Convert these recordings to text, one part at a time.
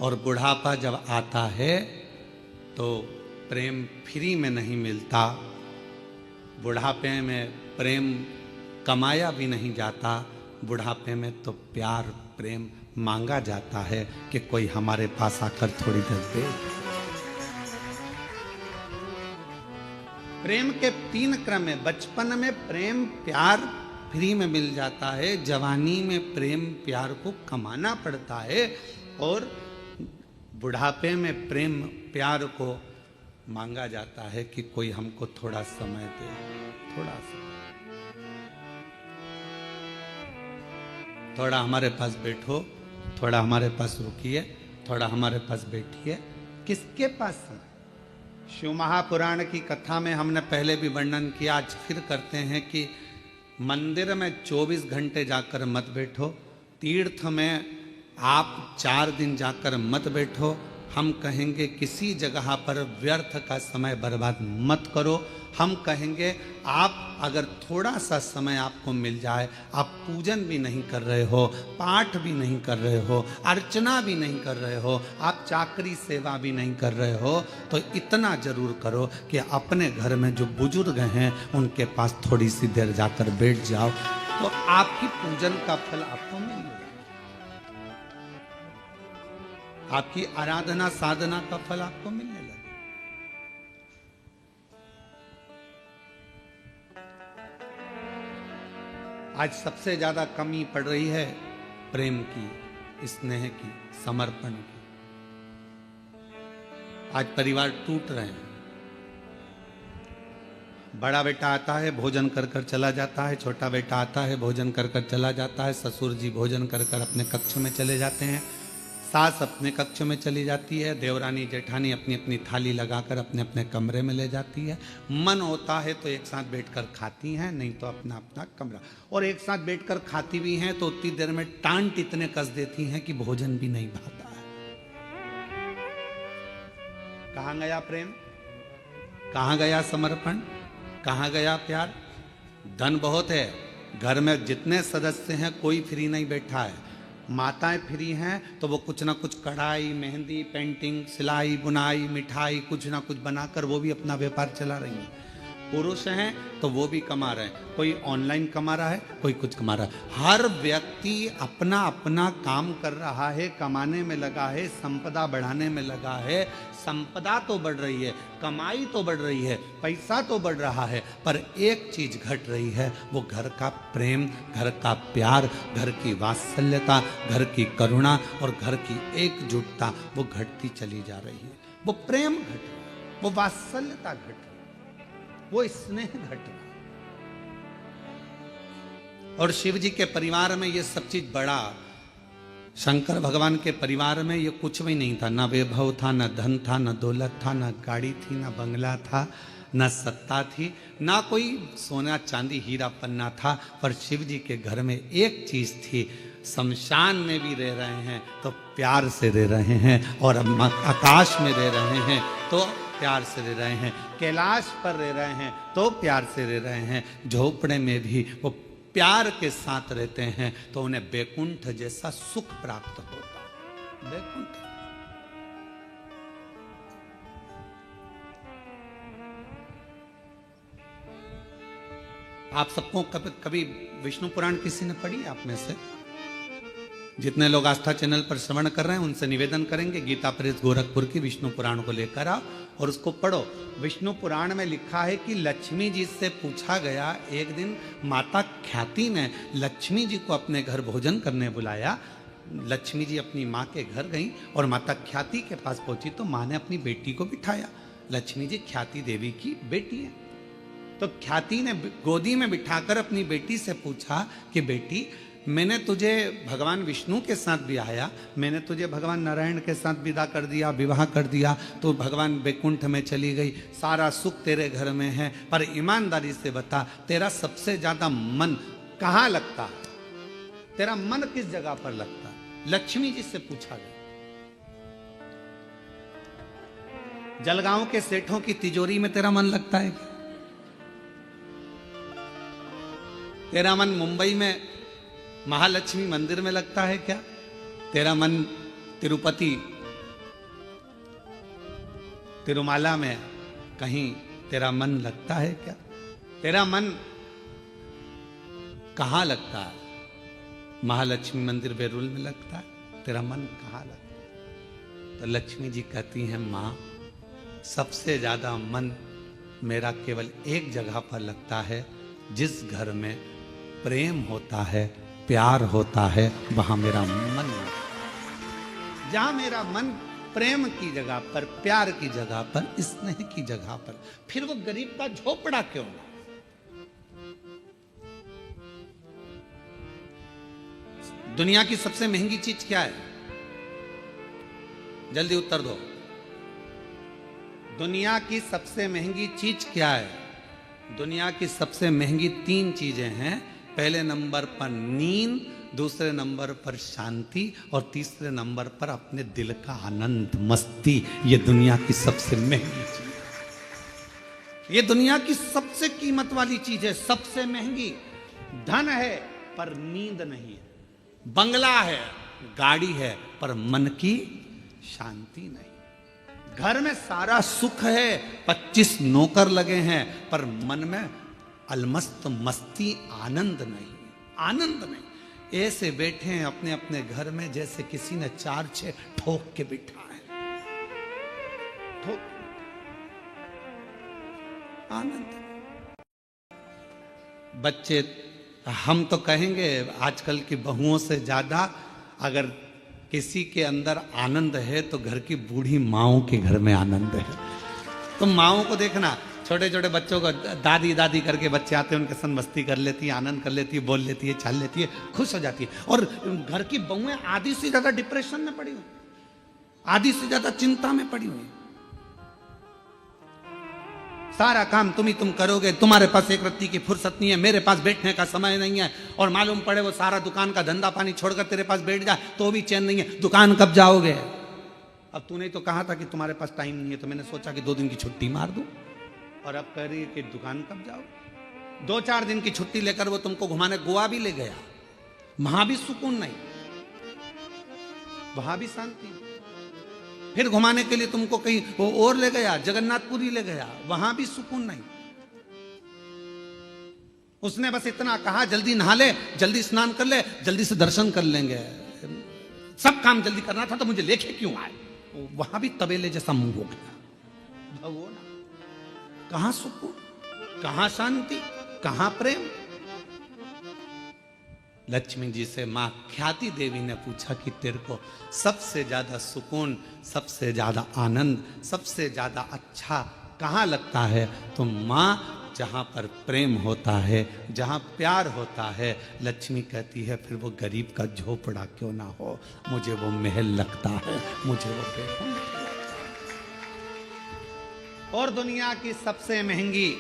और बुढ़ापा जब आता है तो प्रेम फ्री में नहीं मिलता। बुढ़ापे में प्रेम कमाया भी नहीं जाता। बुढ़ापे में तो प्यार प्रेम मांगा जाता है कि कोई हमारे पास आकर थोड़ी देर दे। प्रेम के 3 क्रम है। बचपन में प्रेम प्यार फ्री में मिल जाता है, जवानी में प्रेम प्यार को कमाना पड़ता है, और बुढ़ापे में प्रेम प्यार को मांगा जाता है कि कोई हमको थोड़ा समय दे, थोड़ा सा, थोड़ा हमारे पास बैठो, थोड़ा हमारे पास रुकिए, थोड़ा हमारे पास बैठिए। किसके पास समय? शिव महापुराण की कथा में हमने पहले भी वर्णन किया, आज फिर करते हैं कि मंदिर में 24 घंटे जाकर मत बैठो, तीर्थ में आप 4 दिन जाकर मत बैठो। हम कहेंगे किसी जगह पर व्यर्थ का समय बर्बाद मत करो। हम कहेंगे आप अगर थोड़ा सा समय आपको मिल जाए, आप पूजन भी नहीं कर रहे हो, पाठ भी नहीं कर रहे हो, अर्चना भी नहीं कर रहे हो, आप चाकरी सेवा भी नहीं कर रहे हो, तो इतना जरूर करो कि अपने घर में जो बुजुर्ग हैं उनके पास थोड़ी सी देर जाकर बैठ जाओ, तो आपकी पूजन का फल आपको मिलेगा, आपकी आराधना साधना का फल आपको मिलने लगे। आज सबसे ज्यादा कमी पड़ रही है प्रेम की, स्नेह की, समर्पण की। आज परिवार टूट रहे हैं। बड़ा बेटा आता है, भोजन कर कर चला जाता है, छोटा बेटा आता है, भोजन कर कर चला जाता है, ससुर जी भोजन कर कर अपने कक्ष में चले जाते हैं, सास अपने कक्ष में चली जाती है, देवरानी जेठानी अपनी अपनी थाली लगाकर अपने अपने कमरे में ले जाती है। मन होता है तो एक साथ बैठकर खाती हैं, नहीं तो अपना अपना कमरा, और एक साथ बैठकर खाती भी हैं तो उतनी देर में टांट इतने कस देती हैं कि भोजन भी नहीं भाता है। कहाँ गया प्रेम? कहाँ गया समर्पण? कहाँ गया प्यार? धन बहुत है, घर में जितने सदस्य हैं कोई फ्री नहीं बैठा है। माताएं फ्री हैं तो वो कुछ ना कुछ कढ़ाई, मेहंदी, पेंटिंग, सिलाई, बुनाई, मिठाई कुछ ना कुछ बनाकर वो भी अपना व्यापार चला रही हैं। पुरुष हैं तो वो भी कमा रहे हैं, कोई ऑनलाइन कमा रहा है, कोई कुछ कमा रहा है। हर व्यक्ति अपना अपना काम कर रहा है, कमाने में लगा है, संपदा बढ़ाने में लगा है। संपदा तो बढ़ रही है, कमाई तो बढ़ रही है, पैसा तो बढ़ रहा है, पर एक चीज घट रही है, वो घर का प्रेम, घर का प्यार, घर की वात्सल्यता, घर की करुणा और घर की एकजुटता वो घटती चली जा रही है। वो प्रेम घट रहा है, वो वात्सल्यता घट रही है, वो स्नेह घट रहा है। और शिव जी के परिवार में ये सब चीज बड़ा, शंकर भगवान के परिवार में ये कुछ भी नहीं था। ना वैभव था, ना धन था, ना दौलत था, ना गाड़ी थी, ना बंगला था, ना सत्ता थी, ना कोई सोना चांदी हीरा पन्ना था, पर शिव जी के घर में एक चीज थी। शमशान में भी रह रहे हैं तो प्यार से रह रहे हैं, और आकाश में रह रहे हैं तो प्यार से रह रहे हैं, कैलाश पर रह रहे हैं तो प्यार से रह रहे हैं, झोपड़े में भी वो प्यार के साथ रहते हैं तो उन्हें बैकुंठ जैसा सुख प्राप्त होगा। बैकुंठ। आप सबको कभी विष्णु पुराण किसी ने पढ़ी? आप में से जितने लोग आस्था चैनल पर श्रवण कर रहे हैं उनसे निवेदन करेंगे गीता प्रेस गोरखपुर की विष्णु पुराण को लेकर आओ और उसको पढ़ो। विष्णु पुराण में लिखा है कि लक्ष्मी जी से पूछा गया, एक दिन माता ख्याति ने लक्ष्मी जी को अपने घर भोजन करने बुलाया। लक्ष्मी जी अपनी माँ के घर गई और माता ख्याति के पास पहुंची तो माँ ने अपनी बेटी को बिठाया। लक्ष्मी जी ख्याति देवी की बेटी है, तो ख्याति ने गोदी में बिठाकर अपनी बेटी से पूछा कि बेटी, मैंने तुझे भगवान विष्णु के साथ ब्याया, मैंने तुझे भगवान नारायण के साथ विदा कर दिया, विवाह कर दिया, तो भगवान वैकुंठ में चली गई, सारा सुख तेरे घर में है, पर ईमानदारी से बता तेरा सबसे ज्यादा मन कहाँ लगता है? तेरा मन किस जगह पर लगता है? लक्ष्मी जी से पूछा गया। जलगांव के सेठों की तिजोरी में तेरा मन लगता है? तेरा मन मुंबई में महालक्ष्मी मंदिर में लगता है क्या? तेरा मन तिरुपति तिरुमाला में कहीं तेरा मन लगता है क्या? तेरा मन कहाँ लगता है? महालक्ष्मी मंदिर बेरुल में लगता है? तेरा मन कहाँ लगता है? तो लक्ष्मी जी कहती हैं, माँ सबसे ज्यादा मन मेरा केवल एक जगह पर लगता है, जिस घर में प्रेम होता है, प्यार होता है, वहां मेरा मन लगता है। जहां मेरा मन प्रेम की जगह पर, प्यार की जगह पर, स्नेह की जगह पर, फिर वो गरीब का झोपड़ा क्यों ना? दुनिया की सबसे महंगी चीज क्या है? जल्दी उत्तर दो। दुनिया की सबसे महंगी चीज क्या है? दुनिया की सबसे महंगी 3 चीजें हैं। पहले नंबर पर नींद, दूसरे नंबर पर शांति और तीसरे नंबर पर अपने दिल का आनंद, मस्ती। ये दुनिया की सबसे महंगी चीज है। ये दुनिया की सबसे कीमत वाली चीज है, सबसे महंगी। धन है पर नींद नहीं है, बंगला है, गाड़ी है, पर मन की शांति नहीं। घर में सारा सुख है, 25 नौकर लगे हैं, पर मन में अलमस्त मस्ती, आनंद नहीं, आनंद नहीं। ऐसे बैठे हैं अपने अपने घर में जैसे किसी ने 4-6 ठोक के बिठा है, ठोक। आनंद। बच्चे, हम तो कहेंगे आजकल की बहुओं से ज्यादा अगर किसी के अंदर आनंद है तो घर की बूढ़ी माओं के घर में आनंद है। तो माओं को देखना, छोटे छोटे बच्चों को दादी दादी करके बच्चे आते हैं, उनके संग मस्ती कर लेती है, आनंद कर लेती है, बोल लेती है, चल लेती है, खुश हो जाती है। और घर की बहुएं आधी से ज्यादा डिप्रेशन में पड़ी हुई, आधी से ज्यादा चिंता में पड़ी हुई। सारा काम तुम करोगे, तुम्हारे पास एक रत्ती की फुर्सत नहीं है, मेरे पास बैठने का समय नहीं है। और मालूम पड़े वो सारा दुकान का धंधा पानी छोड़कर तेरे पास बैठ जाए तो भी चैन नहीं है। दुकान कब जाओगे? अब तूने तो कहा था कि तुम्हारे पास टाइम नहीं है, तो मैंने सोचा कि 2 दिन की छुट्टी मार दूं, और अब कह रही है कि दुकान कब जाओगे? 2-4 दिन की छुट्टी लेकर वो तुमको घुमाने गोवा भी ले गया, वहां भी सुकून नहीं, वहां भी शांति। फिर घुमाने के लिए तुमको कहीं वो और ले गया, जगन्नाथपुरी ले गया, वहां भी सुकून नहीं। उसने बस इतना कहा, जल्दी नहा ले, जल्दी स्नान कर ले, जल्दी से दर्शन कर लेंगे, सब काम जल्दी करना था, तो मुझे लेके क्यों आए? वहां भी तबेले जैसा मुंह हो गया। भगवान, कहां सुकून, कहां शांति, कहां प्रेम? लक्ष्मी जी से मां ख्याति देवी ने पूछा कि तेरे को सबसे ज्यादा सुकून, सबसे ज्यादा आनंद, सबसे ज्यादा अच्छा कहां लगता है? तो मां, जहां पर प्रेम होता है, जहां प्यार होता है, लक्ष्मी कहती है फिर वो गरीब का झोपड़ा क्यों ना हो, मुझे वो महल लगता है, मुझे वो बेहद लगता है। और दुनिया की सबसे महंगी,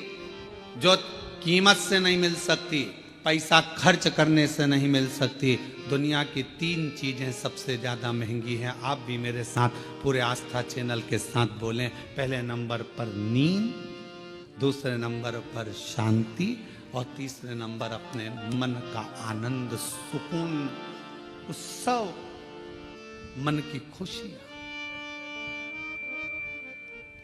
जो कीमत से नहीं मिल सकती, पैसा खर्च करने से नहीं मिल सकती, दुनिया की 3 चीजें सबसे ज्यादा महंगी हैं। आप भी मेरे साथ पूरे आस्था चैनल के साथ बोलें। पहले नंबर पर नींद, दूसरे नंबर पर शांति और तीसरे नंबर अपने मन का आनंद, सुकून, उत्सव, मन की खुशियां।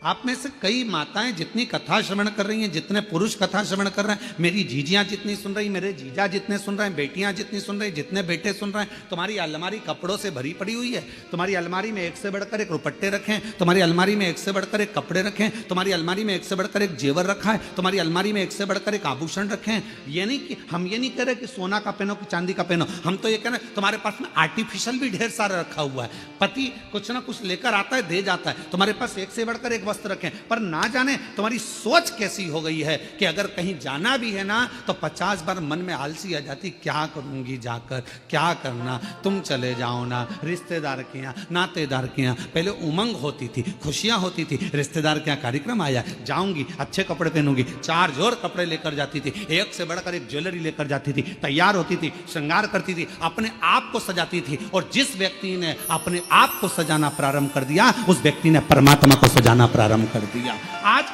आप में से कई माताएं जितनी कथा श्रवण कर रही हैं, जितने पुरुष कथा श्रवण कर रहे हैं, मेरी जीजियां जितनी सुन रही, मेरे जीजा जितने सुन रहे हैं, बेटियां जितनी सुन रही, जितने बेटे सुन रहे हैं, तुम्हारी अलमारी कपड़ों से भरी पड़ी हुई है। तुम्हारी अलमारी में एक से बढ़कर एक रुपट्टे रखें, तुम्हारी अलमारी में एक से बढ़कर एक कपड़े रखें, तुम्हारी अलमारी में एक से बढ़कर एक जेवर रखा है, तुम्हारी अलमारी में एक से बढ़कर एक आभूषण रखें। ये नहीं कि हम ये नहीं कह रहे कि सोना का पहनो कि चांदी का पहनो, हम तो ये कह रहे हैं तुम्हारे पास में आर्टिफिशियल भी ढेर सारा रखा हुआ है। पति कुछ ना कुछ लेकर आता है, दे जाता है, तुम्हारे पास एक से बढ़कर एक वस्त्र रखें। पर ना जाने तुम्हारी सोच कैसी हो गई है कि अगर कहीं जाना भी है ना तो 50 बार मन में आलसी आ जाती, क्या करूंगी जाकर, क्या करना, तुम चले जाओ ना, रिश्तेदार के यहाँ, नातेदार के यहाँ। पहले उमंग होती थी, खुशियां होती थी, रिश्तेदार के यहाँ कार्यक्रम आया, जाऊंगी, अच्छे कपड़े पहनूंगी, 4 जोड़ कपड़े लेकर जाती थी, एक से बढ़कर एक ज्वेलरी लेकर जाती थी, तैयार होती थी, श्रृंगार करती थी, अपने आप को सजाती थी। और जिस व्यक्ति ने अपने आप को सजाना प्रारंभ कर दिया, उस व्यक्ति ने परमात्मा को सजाना प्रारंभ कर दिया। आज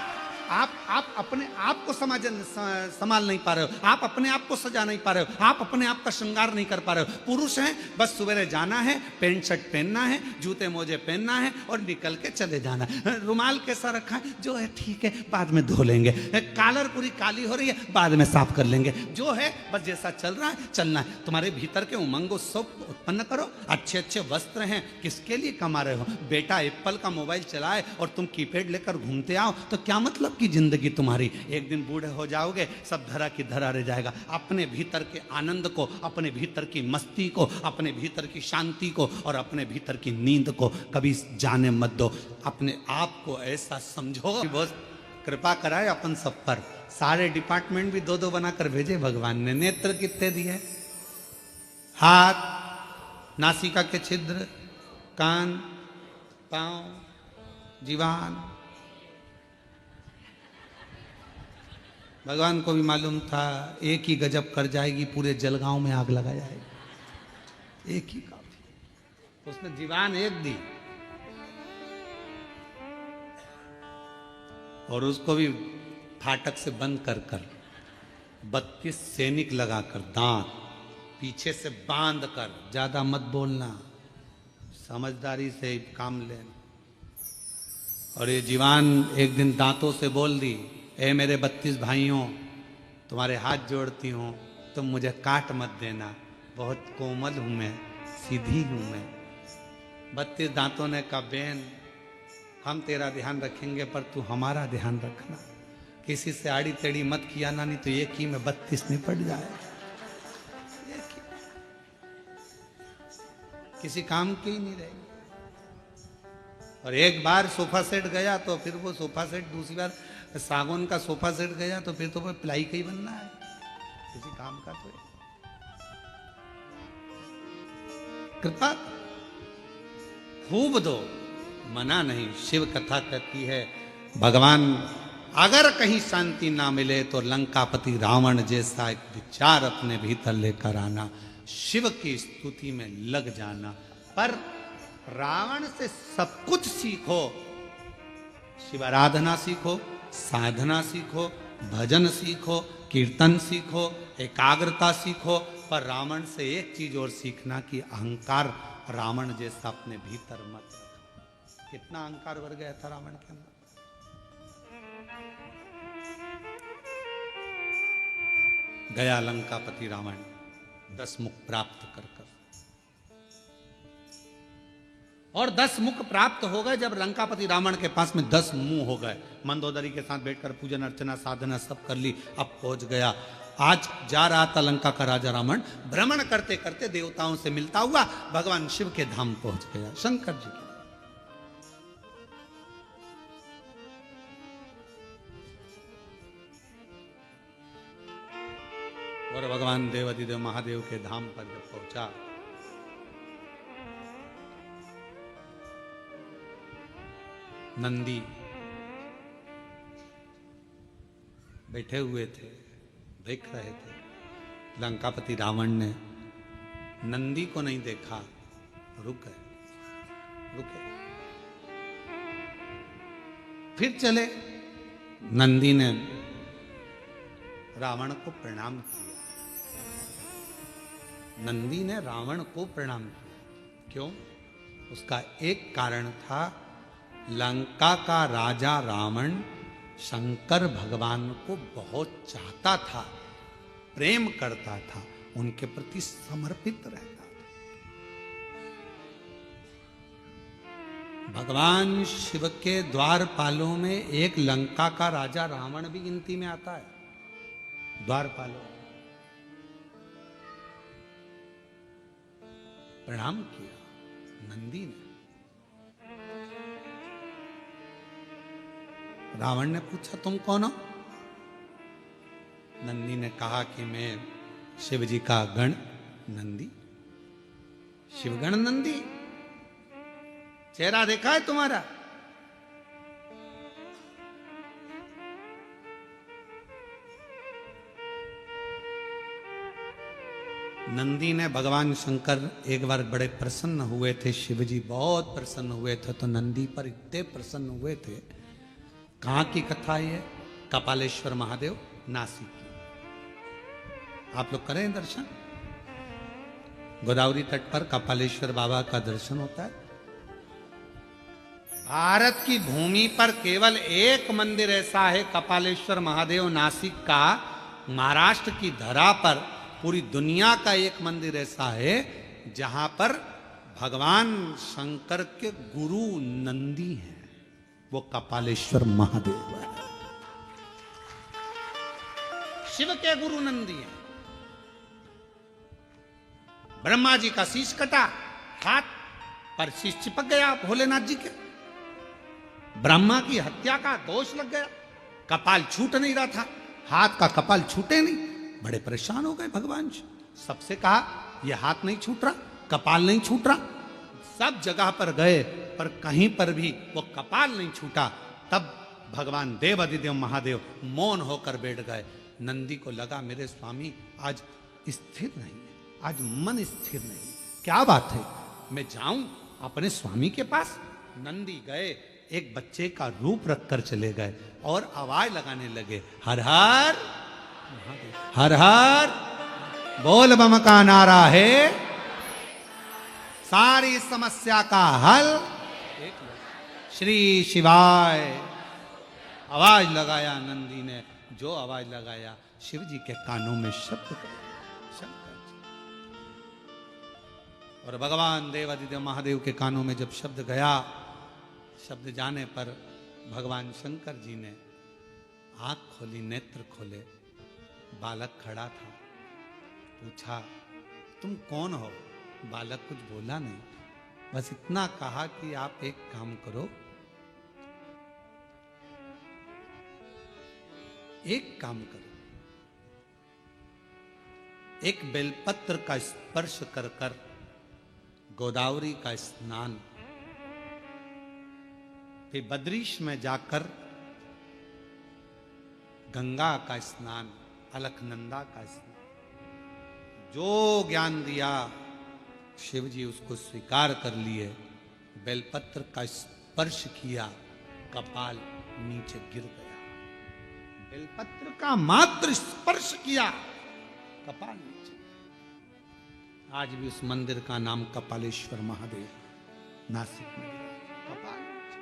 आप अपने आप को संभाल नहीं पा रहे हो, आप अपने आप को सजा नहीं पा रहे हो, आप अपने आप का श्रृंगार नहीं कर पा रहे हो। पुरुष हैं, बस सवेरे जाना है, पैंट शर्ट पहनना है, जूते मोजे पहनना है और निकल के चले जाना है। रुमाल कैसा रखा है, जो है ठीक है, बाद में धो लेंगे। कॉलर पूरी काली हो रही है, बाद में साफ कर लेंगे। जो है बस जैसा चल रहा है चलना है। तुम्हारे भीतर के उमंग उत्सव उत्पन्न करो। अच्छे अच्छे वस्त्र हैं, किसके लिए कमा रहे हो? बेटा एप्पल का मोबाइल चलाए और तुम कीपैड लेकर घूमते आओ तो क्या मतलब की जिंदगी तुम्हारी? एक दिन बूढ़े हो जाओगे, सब धरा की धरा रह जाएगा। अपने भीतर के आनंद को, अपने भीतर की मस्ती को, अपने भीतर की शांति को और अपने भीतर की नींद को कभी जाने मत दो। अपने आप को ऐसा समझो कि बहुत कृपा कराए अपन सब पर। सारे डिपार्टमेंट भी दो दो बनाकर भेजे भगवान ने। नेत्र कितने दिए? हाथ, नासिका के छिद्र, कान, पांव, जीवान। भगवान को भी मालूम था एक ही गजब कर जाएगी, पूरे जलगांव में आग लगा जाएगी। एक ही काफी। उसने जीवान एक दी और उसको भी फाटक से बंद कर कर 32 सैनिक लगाकर, दांत पीछे से बांध कर, ज्यादा मत बोलना, समझदारी से काम लेना। और ये जीवान एक दिन दांतों से बोल दी, ए मेरे 32 भाइयों, तुम्हारे हाथ जोड़ती हूँ, तुम मुझे काट मत देना, बहुत कोमल हूँ मैं, सीधी हूँ मैं। 32 दांतों ने कहा, बेन हम तेरा ध्यान रखेंगे पर तू हमारा ध्यान रखना। किसी से आड़ी टेढ़ी मत किया ना, नहीं तो एक ही में 32 निपट जाए। किसी काम की ही नहीं रहेगी। और एक बार सोफा सेट गया तो फिर वो सोफा सेट, दूसरी बार सागौन का सोफा सेट गया तो फिर तो वो प्लाई का ही बनना है, किसी काम का तो। कृपा खूब दो, मना नहीं। शिव कथा कहती है भगवान अगर कहीं शांति ना मिले तो लंकापति रावण जैसा एक विचार अपने भीतर लेकर आना, शिव की स्तुति में लग जाना। पर रावण से सब कुछ सीखो, शिव आराधना सीखो, साधना सीखो, भजन सीखो, कीर्तन सीखो, एकाग्रता सीखो, पर रावण से एक चीज और सीखना कि अहंकार रावण जैसा अपने भीतर मत रखो। कितना अहंकार भर गया था रावण के अंदर। गया लंकापति रावण 10 मुख प्राप्त कर कर, और 10 मुख प्राप्त हो गए जब लंकापति रावण के पास में 10 मुंह हो गए। मंदोदरी के साथ बैठकर पूजन अर्चना साधना सब कर ली, अब पहुंच गया। आज जा रहा था लंका का राजा रावण, भ्रमण करते करते देवताओं से मिलता हुआ भगवान शिव के धाम पहुंच गया, शंकर जी के। और भगवान देवाधिदेव महादेव के धाम पर जब पहुंचा, नंदी बैठे हुए थे, देख रहे थे। लंकापति रावण ने नंदी को नहीं देखा, रुके। फिर चले। नंदी ने रावण को प्रणाम किया। नंदी ने रावण को प्रणाम किया। क्यों? उसका एक कारण था, लंका का राजा रावण शंकर भगवान को बहुत चाहता था, प्रेम करता था, उनके प्रति समर्पित रहता था। भगवान शिव के द्वारपालों में एक लंका का राजा रावण भी गिनती में आता है। द्वारपालों प्रणाम किया नंदी ने। रावण ने पूछा, तुम कौन हो? नंदी ने कहा कि मैं शिव जी का गण नंदी, शिवगण नंदी। चेहरा देखा है तुम्हारा? नंदी ने, भगवान शंकर एक बार बड़े प्रसन्न हुए थे, शिव जी बहुत प्रसन्न हुए थे, तो नंदी पर इतने प्रसन्न हुए थे। कहाँ की कथा ये? कपालेश्वर महादेव नासिक की। आप लोग करें दर्शन, गोदावरी तट पर कपालेश्वर बाबा का दर्शन होता है। भारत की भूमि पर केवल एक मंदिर ऐसा है कपालेश्वर महादेव नासिक का। महाराष्ट्र की धरा पर पूरी दुनिया का एक मंदिर ऐसा है जहां पर भगवान शंकर के गुरु नंदी हैं, वो कपालेश्वर महादेव है। शिव के गुरु नंदी हैं। ब्रह्मा जी का शीश कटा, हाथ पर शीश चिपक गया भोलेनाथ जी के। ब्रह्मा की हत्या का दोष लग गया, कपाल छूट नहीं रहा था, हाथ का कपाल छूटे नहीं। बड़े परेशान हो गए भगवान जी। सबसे कहा यह हाथ नहीं छूट रहा, कपाल नहीं छूट रहा। सब जगह पर गए पर कहीं पर भी वो कपाल नहीं छूटा। तब भगवान देवाधिदेव महादेव मौन होकर बैठ गए। नंदी को लगा मेरे स्वामी आज स्थिर नहीं है, आज मन स्थिर नहीं, क्या बात है, मैं जाऊं अपने स्वामी के पास। नंदी गए, एक बच्चे का रूप रखकर चले गए और आवाज लगाने लगे, हर हर हर हर बोल बम का नारा है सारी समस्या का हल, श्री शिवाय। आवाज लगाया नंदी ने, जो आवाज लगाया शिव जी के कानों में शब्द गया, शंकर जी। और भगवान देवाधिदेव महादेव के कानों में जब शब्द गया, शब्द जाने पर भगवान शंकर जी ने आंख खोली, नेत्र खोले। बालक खड़ा था, पूछा तुम कौन हो? बालक कुछ बोला नहीं, बस इतना कहा कि आप एक काम करो, एक काम करो, एक बेलपत्र का स्पर्श कर कर गोदावरी का स्नान, फिर बद्रीश में जाकर गंगा का स्नान, अलकनंदा का स्नान। जो ज्ञान दिया शिव जी उसको स्वीकार कर लिए। बेलपत्र का स्पर्श किया, कपाल नीचे गिर गया। बेलपत्र का मात्र स्पर्श किया, कपाल नीचे। आज भी उस मंदिर का नाम कपालेश्वर महादेव नासिक में, कपाल नीचे।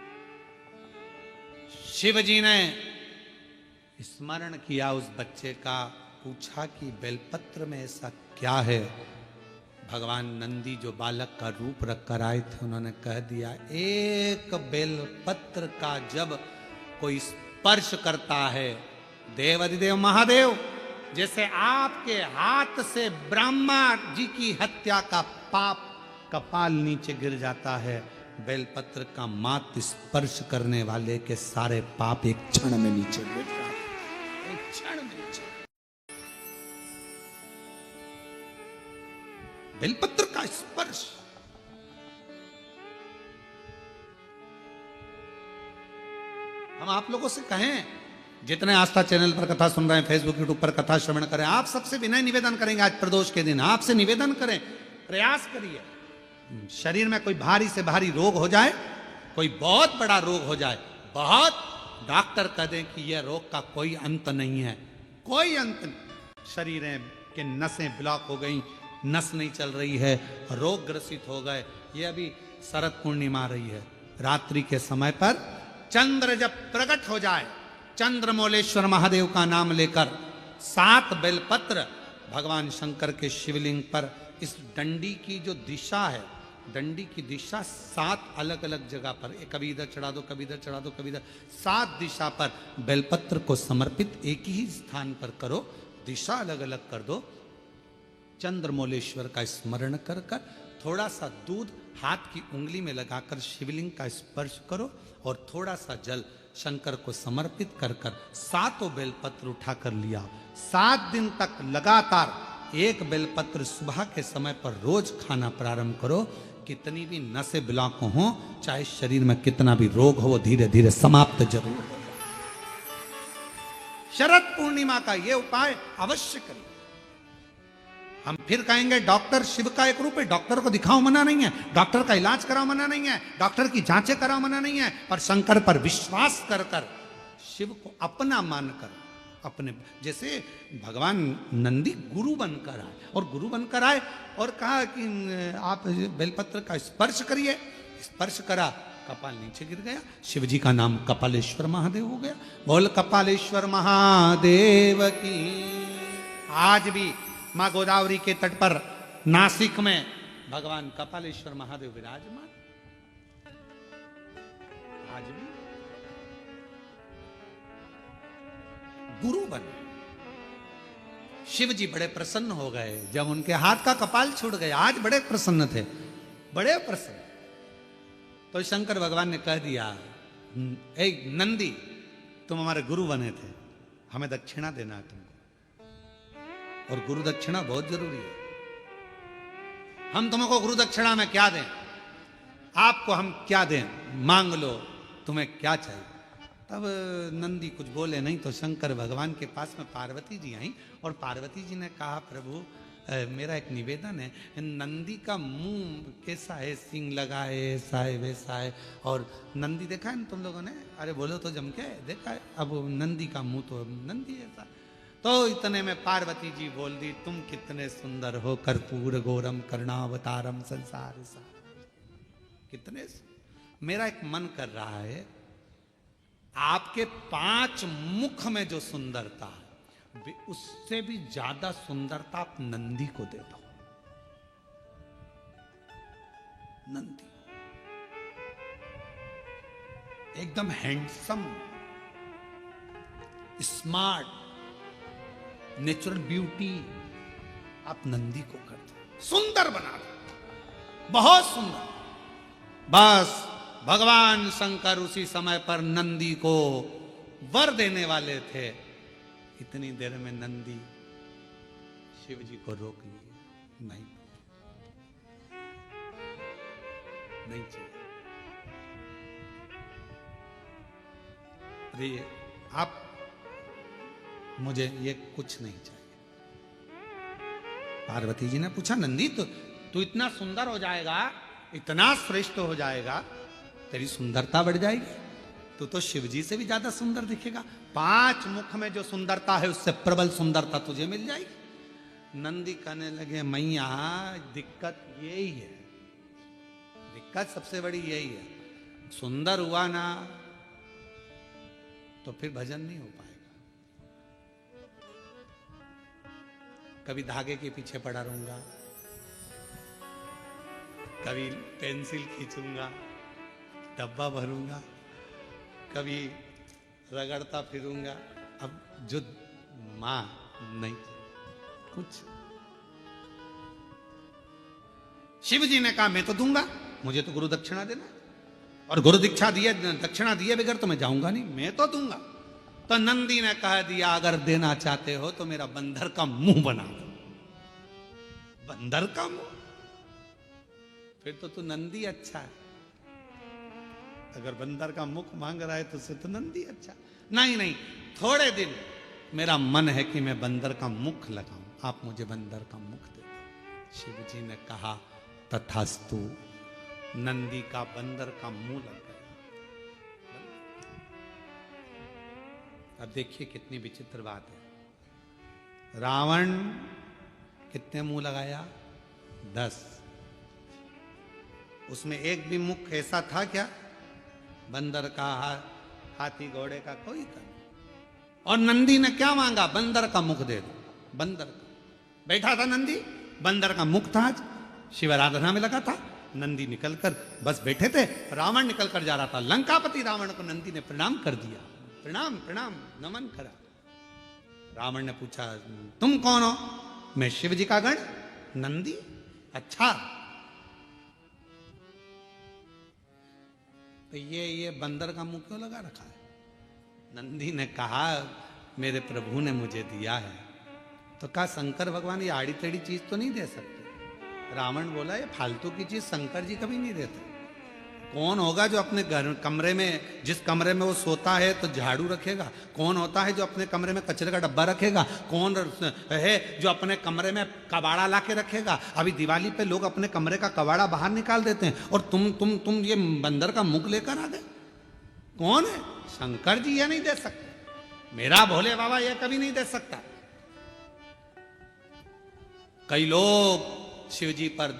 शिव जी ने स्मरण किया उस बच्चे का, पूछा कि बेलपत्र में ऐसा क्या है? भगवान नंदी जो बालक का रूप रखकर आए थे उन्होंने कह दिया, एक बेलपत्र का जब कोई स्पर्श करता है देवाधिदेव महादेव, जैसे आपके हाथ से ब्रह्मा जी की हत्या का पाप कपाल नीचे गिर जाता है, बेलपत्र का मात्र स्पर्श करने वाले के सारे पाप एक क्षण में नीचे गिर जाते हैं, एक क्षण में नीचे। बेलपत्र का स्पर्श। हम आप लोगों से कहें, जितने आस्था चैनल पर कथा सुन रहे हैं, फेसबुक यूट्यूब पर कथा श्रवण करें, आप सबसे विनय निवेदन करेंगे, आज प्रदोष के दिन आपसे निवेदन करें, प्रयास करिए। शरीर में कोई भारी से भारी रोग हो जाए, कोई बहुत बड़ा रोग हो जाए, बहुत, डॉक्टर कह दें कि यह रोग का कोई अंत नहीं है, कोई अंत नहीं, शरीर के नसें ब्लॉक हो गई, नस नहीं चल रही है, रोग ग्रसित हो गए। ये अभी शरद पूर्णिमा रही है, रात्रि के समय पर चंद्र जब प्रकट हो जाए, चंद्रमौलेश्वर महादेव का नाम लेकर 7 बेलपत्र भगवान शंकर के शिवलिंग पर, इस डंडी की जो दिशा है, डंडी की दिशा 7 अलग अलग जगह पर, कभी इधर चढ़ा दो, कभी इधर चढ़ा दो, कभी इधर, 7 दिशा पर बेलपत्र को समर्पित एक ही स्थान पर करो, दिशा अलग अलग कर दो। चंद्रमौलेश्वर का स्मरण कर कर थोड़ा सा दूध हाथ की उंगली में लगाकर शिवलिंग का स्पर्श करो और थोड़ा सा जल शंकर को समर्पित कर कर 7 बेलपत्र उठाकर लिया। 7 दिन तक लगातार एक बेलपत्र सुबह के समय पर रोज खाना प्रारंभ करो। कितनी भी नसें ब्लॉक हो, चाहे शरीर में कितना भी रोग हो, वो धीरे धीरे समाप्त जरूर हो। शरद पूर्णिमा का ये उपाय अवश्य करिए। हम फिर कहेंगे डॉक्टर शिव का एक रूप है, डॉक्टर को दिखाओ मना नहीं है, डॉक्टर का इलाज कराओ मना नहीं है, डॉक्टर की जांचें कराओ मना नहीं है, पर शंकर पर विश्वास कर कर शिव को अपना मानकर, अपने जैसे भगवान नंदी गुरु बनकर आए, और गुरु बनकर आए और कहा कि आप बेलपत्र का स्पर्श करिए। स्पर्श करा, कपाल नीचे गिर गया, शिव जी का नाम कपालेश्वर महादेव हो गया। बोल कपालेश्वर महादेव की। आज भी मां गोदावरी के तट पर नासिक में भगवान कपालेश्वर महादेव विराजमान। आज भी गुरु बने। शिव जी बड़े प्रसन्न हो गए जब उनके हाथ का कपाल छूट गया। आज बड़े प्रसन्न थे, बड़े प्रसन्न। तो शंकर भगवान ने कह दिया, ए नंदी, तुम हमारे गुरु बने थे, हमें दक्षिणा देना है तुमको। और गुरु दक्षिणा बहुत जरूरी है। हम तुमको गुरु दक्षिणा में क्या दें, आपको हम क्या दें, मांग लो, तुम्हें क्या चाहिए। तब नंदी कुछ बोले नहीं, तो शंकर भगवान के पास में पार्वती जी आई और पार्वती जी ने कहा, प्रभु मेरा एक निवेदन है, नंदी का मुंह कैसा है, सींग लगा है, ऐसा है वैसा है। और नंदी देखा है ना तुम लोगों ने, अरे बोलो तो जम के देखा है। अब नंदी का मुंह तो नंदी ऐसा। तो इतने में पार्वती जी बोल दी, तुम कितने सुंदर हो, कर्पूर गौरम करुणावतारम संसार सा। कितने, मेरा एक मन कर रहा है, आपके 5 मुख में जो सुंदरता है, उससे भी ज्यादा सुंदरता आप नंदी को दे दो। नंदी एकदम हैंडसम, स्मार्ट, नेचुरल ब्यूटी आप नंदी को कर दो, सुंदर बना दो, बहुत सुंदर। बस भगवान शंकर उसी समय पर नंदी को वर देने वाले थे। इतनी देर में नंदी शिव जी को रोक लिए, नहीं नहीं चाहिए। अरे आप, मुझे ये कुछ नहीं चाहिए। पार्वती जी ने पूछा, नंदी तू इतना सुंदर हो जाएगा, इतना श्रेष्ठ हो जाएगा, तेरी सुंदरता बढ़ जाएगी, तू तो शिव जी से भी ज्यादा सुंदर दिखेगा। 5 मुख में जो सुंदरता है उससे प्रबल सुंदरता तुझे मिल जाएगी। नंदी कहने लगे, मैया दिक्कत यही है, दिक्कत सबसे बड़ी यही है, सुंदर हुआ ना तो फिर भजन नहीं हो पाएगा। कभी धागे के पीछे पड़ा रहूंगा, कभी पेंसिल खींचूंगा, डब्बा भरूंगा, कभी रगड़ता फिरूंगा। अब जो मां नहीं, कुछ। शिव जी ने कहा, मैं तो दूंगा, मुझे तो गुरु दक्षिणा देना, और गुरु दीक्षा दिए, दक्षिणा दिए बगैर तो मैं जाऊंगा नहीं, मैं तो दूंगा। तो नंदी ने कह दिया, अगर देना चाहते हो तो मेरा बंदर का मुंह बना दो। बंदर का मुंह, फिर तो तू नंदी अच्छा है। अगर बंदर का मुख मांग रहा है तो उसे तो नंदी अच्छा। नहीं नहीं, थोड़े दिन मेरा मन है कि मैं बंदर का मुख लगाऊं, आप मुझे बंदर का मुख दे दो। शिव जी ने कहा, तथास्तु। नंदी का बंदर का मुंह लग गया। अब देखिए कितनी विचित्र बात है। रावण कितने मुंह लगाया? 10। उसमें एक भी मुख ऐसा था क्या? बंदर का, हाथी घोड़े का कोई था नहीं। और नंदी ने क्या मांगा? बंदर का मुख दे दो। बंदर का बैठा था नंदी, बंदर का मुख था। आज शिव आराधना में लगा था। नंदी निकलकर बस बैठे थे, रावण निकलकर जा रहा था। लंकापति रावण को नंदी ने प्रणाम कर दिया। प्रणाम प्रणाम नमन करा। रावण ने पूछा, तुम कौन हो? मैं शिव जी का गण। नंदी, अच्छा। तो ये बंदर का मुंह क्यों लगा रखा है? नंदी ने कहा, मेरे प्रभु ने मुझे दिया है। तो कहा, शंकर भगवान ये आड़ी टेढ़ी चीज तो नहीं दे सकते। रावण बोला, ये फालतू की चीज शंकर जी कभी नहीं देते। कौन होगा जो अपने घर कमरे में, जिस कमरे में वो सोता है तो झाड़ू रखेगा? कौन होता है जो अपने कमरे में कचरे का डब्बा रखेगा? कौन है जो अपने कमरे में कबाड़ा ला के रखेगा? अभी दिवाली पे लोग अपने कमरे का कबाड़ा बाहर निकाल देते हैं, और तुम ये बंदर का मुख लेकर आ गए। कौन है? शंकर जी ये नहीं दे सकते। मेरा भोले बाबा ये कभी नहीं दे सकता। कई लोग शिव जी पर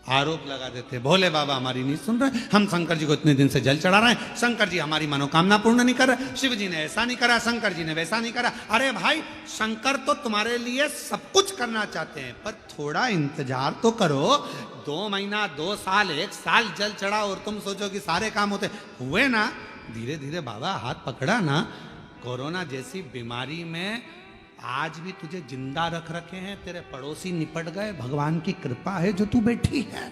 आरोप लगा देते, भोले बाबा हमारी नहीं सुन रहे, हम शंकर जी को इतने दिन से जल चढ़ा रहे हैं, शंकर जी हमारी मनोकामना पूर्ण नहीं कर रहे, शिव जी ने ऐसा नहीं करा, शंकर जी ने वैसा नहीं करा। अरे भाई, शंकर तो तुम्हारे लिए सब कुछ करना चाहते हैं, पर थोड़ा इंतजार तो करो। 2 महीना, 2 साल, 1 साल जल चढ़ा और तुम सोचो कि सारे काम होते हुए ना। धीरे धीरे बाबा हाथ पकड़ा ना। कोरोना जैसी बीमारी में आज भी तुझे जिंदा रख रखे हैं, तेरे पड़ोसी निपट गए, भगवान की कृपा है जो तू बैठी है।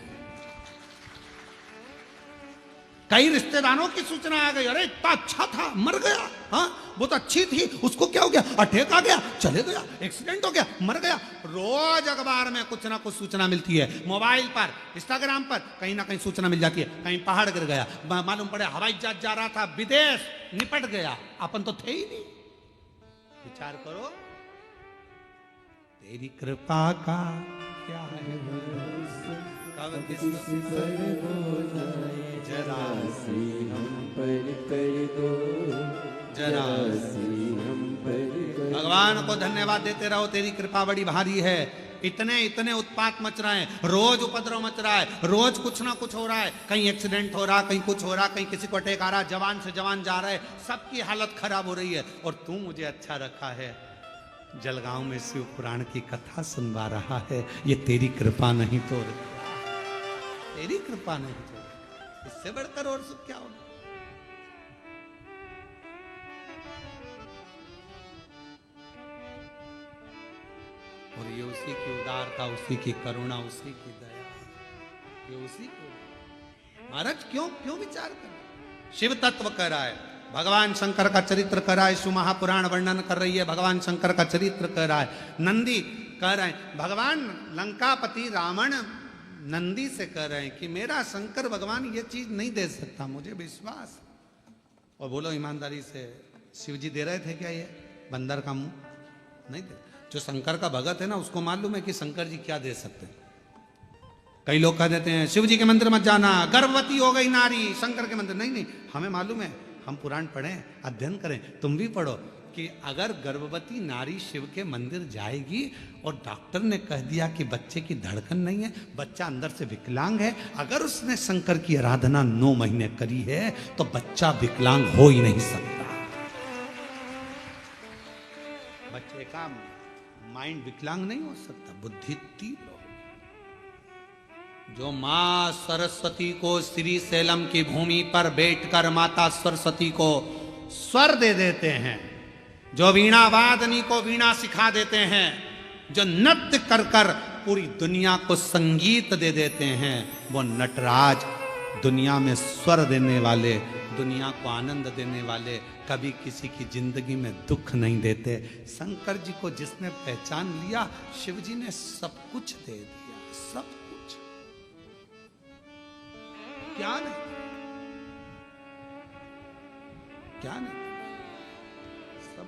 कई रिश्तेदारों की सूचना आ गई, अरे इतना अच्छा था, मर गया, हाँ बहुत अच्छी थी, उसको क्या हो गया, अटैक आ गया, चले गया, एक्सीडेंट हो गया, मर गया। रोज अखबार में कुछ ना कुछ सूचना मिलती है, मोबाइल पर, इंस्टाग्राम पर कहीं ना कहीं सूचना मिल जाती है, कहीं पहाड़ गिर गया, मालूम पड़े हवाई जहाज जा रहा था विदेश, निपट गया, अपन तो थे ही नहीं। विचार करो, तेरी कृपा का क्या है, कब किसी पर हो जाए, जरा सी हम पर कर दो, जरा सी हम पर कर। भगवान को धन्यवाद देते रहो, तेरी कृपा बड़ी भारी है। इतने इतने उत्पात मच रहे हैं, रोज उपद्रव मच रहा है, रोज कुछ ना कुछ हो रहा है, कहीं एक्सीडेंट हो रहा, कहीं कुछ हो रहा, कहीं किसी को अटैक आ रहा, जवान से जवान जा रहा है, सबकी हालत खराब हो रही है, और तू मुझे अच्छा रखा है, जलगांव में शिव पुराण की कथा सुनवा रहा है। ये तेरी कृपा नहीं तो, तेरी कृपा नहीं तो इससे बढ़कर और सुख क्या होगा। और ये उसी की उदारता, उसी की करुणा, उसी की दया, ये उसी को। महाराज क्यों क्यों विचार कर, शिव तत्व कर रहा है, भगवान शंकर का चरित्र कर रहा है, शिव महापुराण वर्णन कर रही है, भगवान शंकर का चरित्र कर रहा है, नंदी कह रहे हैं, भगवान लंकापति रावण नंदी से कह रहे हैं कि मेरा शंकर भगवान ये चीज नहीं दे सकता, मुझे विश्वास। और बोलो ईमानदारी से, शिव जी दे रहे थे क्या ये बंदर का मुंह? नहीं दे। जो शंकर का भगत है ना, उसको मालूम है कि शंकर जी क्या दे सकते हैं। कई लोग कह देते हैं शिव जी के मंदिर मत जाना, गर्भवती हो गई नारी, शंकर के मंदिर। नहीं नहीं, हमें मालूम है, हम पुराण पढ़ें, अध्ययन करें, तुम भी पढ़ो, कि अगर गर्भवती नारी शिव के मंदिर जाएगी और डॉक्टर ने कह दिया कि बच्चे की धड़कन नहीं है, बच्चा अंदर से विकलांग है, अगर उसने शंकर की आराधना 9 महीने करी है तो बच्चा विकलांग हो ही नहीं सकता। बच्चे का माइंड विकलांग नहीं हो सकता, बुद्धि तीव्र हो। जो मां सरस्वती को श्री सैलम की भूमि पर बैठकर माता सरस्वती को स्वर दे देते हैं, जो वीणा वादनी को वीणा सिखा देते हैं, जो नृत्य कर कर पूरी दुनिया को संगीत दे देते हैं, वो नटराज दुनिया में स्वर देने वाले, दुनिया को आनंद देने वाले, कभी किसी की जिंदगी में दुख नहीं देते। शंकर जी को जिसने पहचान लिया, शिव जी ने सब कुछ दे दिया, सब कुछ। क्या नहीं, क्या नहीं, सब।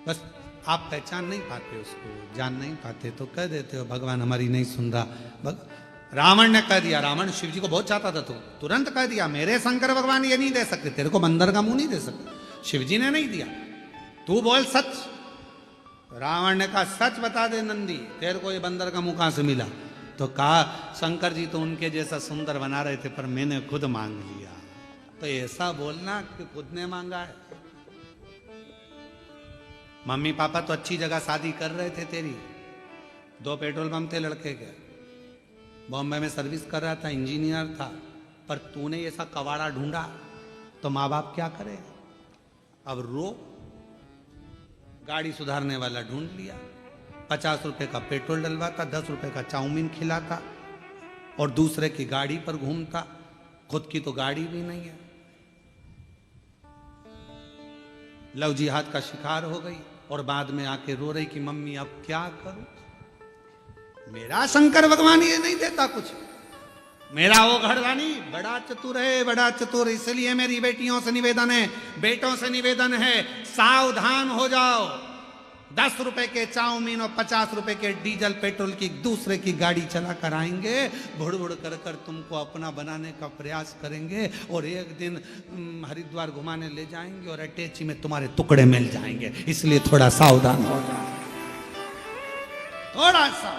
बस आप पहचान नहीं पाते उसको, जान नहीं पाते, तो कह देते हो भगवान हमारी नहीं सुन रहा। रावण ने कह दिया, रावण शिव जी को बहुत चाहता था, तो तुरंत कह दिया मेरे शंकर भगवान ये नहीं दे सकते, तेरे को बंदर का मुंह नहीं दे सकते। शिव जी ने नहीं दिया, तू बोल सच। रावण ने कहा सच बता दे नंदी, तेरे को ये बंदर का मुंह कहां से मिला? तो कहा शंकर जी तो उनके जैसा सुंदर बना रहे थे, पर मैंने खुद मांग लिया। तो ऐसा बोलना कि खुद ने मांगा है। मम्मी पापा तो अच्छी जगह शादी कर रहे थे तेरी, 2 पेट्रोल पंप थे लड़के के, बॉम्बे में सर्विस कर रहा था, इंजीनियर था, पर तूने ऐसा कवाड़ा ढूंढा तो माँ बाप क्या करे? अब रो, गाड़ी सुधारने वाला ढूंढ लिया, 50 रुपए का पेट्रोल डलवाता, 10 रुपए का चाउमीन खिलाता और दूसरे की गाड़ी पर घूमता, खुद की तो गाड़ी भी नहीं है। लव जिहाद का शिकार हो गई और बाद में आके रो रही कि मम्मी अब क्या करूं, मेरा शंकर भगवान ये नहीं देता कुछ, मेरा वो घरवानी बड़ा चतुर है, बड़ा चतुर। इसलिए मेरी बेटियों से निवेदन है, बेटों से निवेदन है, सावधान हो जाओ। 10 रुपए के चाउमीन और 50 रुपए के डीजल पेट्रोल की दूसरे की गाड़ी चला कर आएंगे, बुड़ बुड़ कर कर तुमको अपना बनाने का प्रयास करेंगे और एक दिन हरिद्वार घुमाने ले जाएंगे और अटैची में तुम्हारे टुकड़े मिल जाएंगे। इसलिए थोड़ा सावधान हो जाओ, थोड़ा सा।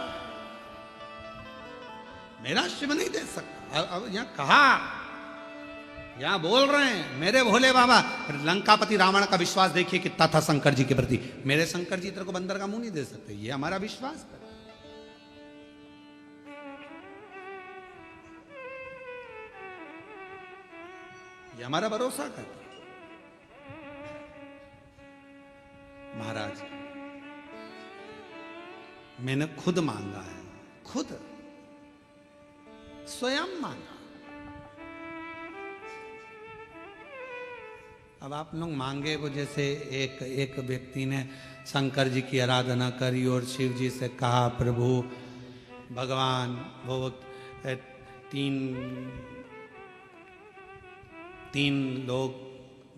मेरा शिव नहीं दे सकता। अब यहां कहा, यहां बोल रहे हैं मेरे भोले बाबा। लंकापति रावण का विश्वास देखिए कितना था शंकर जी के प्रति। मेरे शंकर जी तेरे को बंदर का मुंह नहीं दे सकते, ये हमारा विश्वास कर, ये हमारा भरोसा कर। महाराज मैंने खुद मांगा है, खुद स्वयं मांगा। अब आप लोग मांगे वो, जैसे एक व्यक्ति ने शंकर जी की आराधना करी और शिव जी से कहा प्रभु भगवान, वो तीन लोग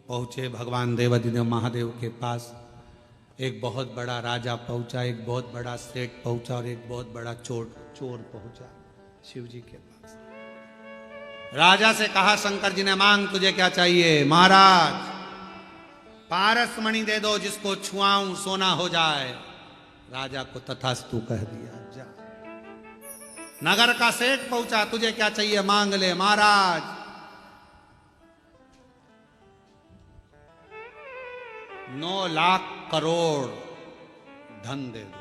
पहुंचे भगवान देवाधिदेव महादेव के पास। एक बहुत बड़ा राजा पहुंचा, एक बहुत बड़ा सेठ पहुंचा और एक बहुत बड़ा चोर पहुंचा शिव जी के पास। राजा से कहा शंकर जी ने, मांग तुझे क्या चाहिए? महाराज पारस मणि दे दो, जिसको छुआऊं सोना हो जाए। राजा को तथास्तु कह दिया, जा। नगर का सेठ पहुंचा, तुझे क्या चाहिए मांग ले। महाराज 9 लाख करोड़ धन दे दो,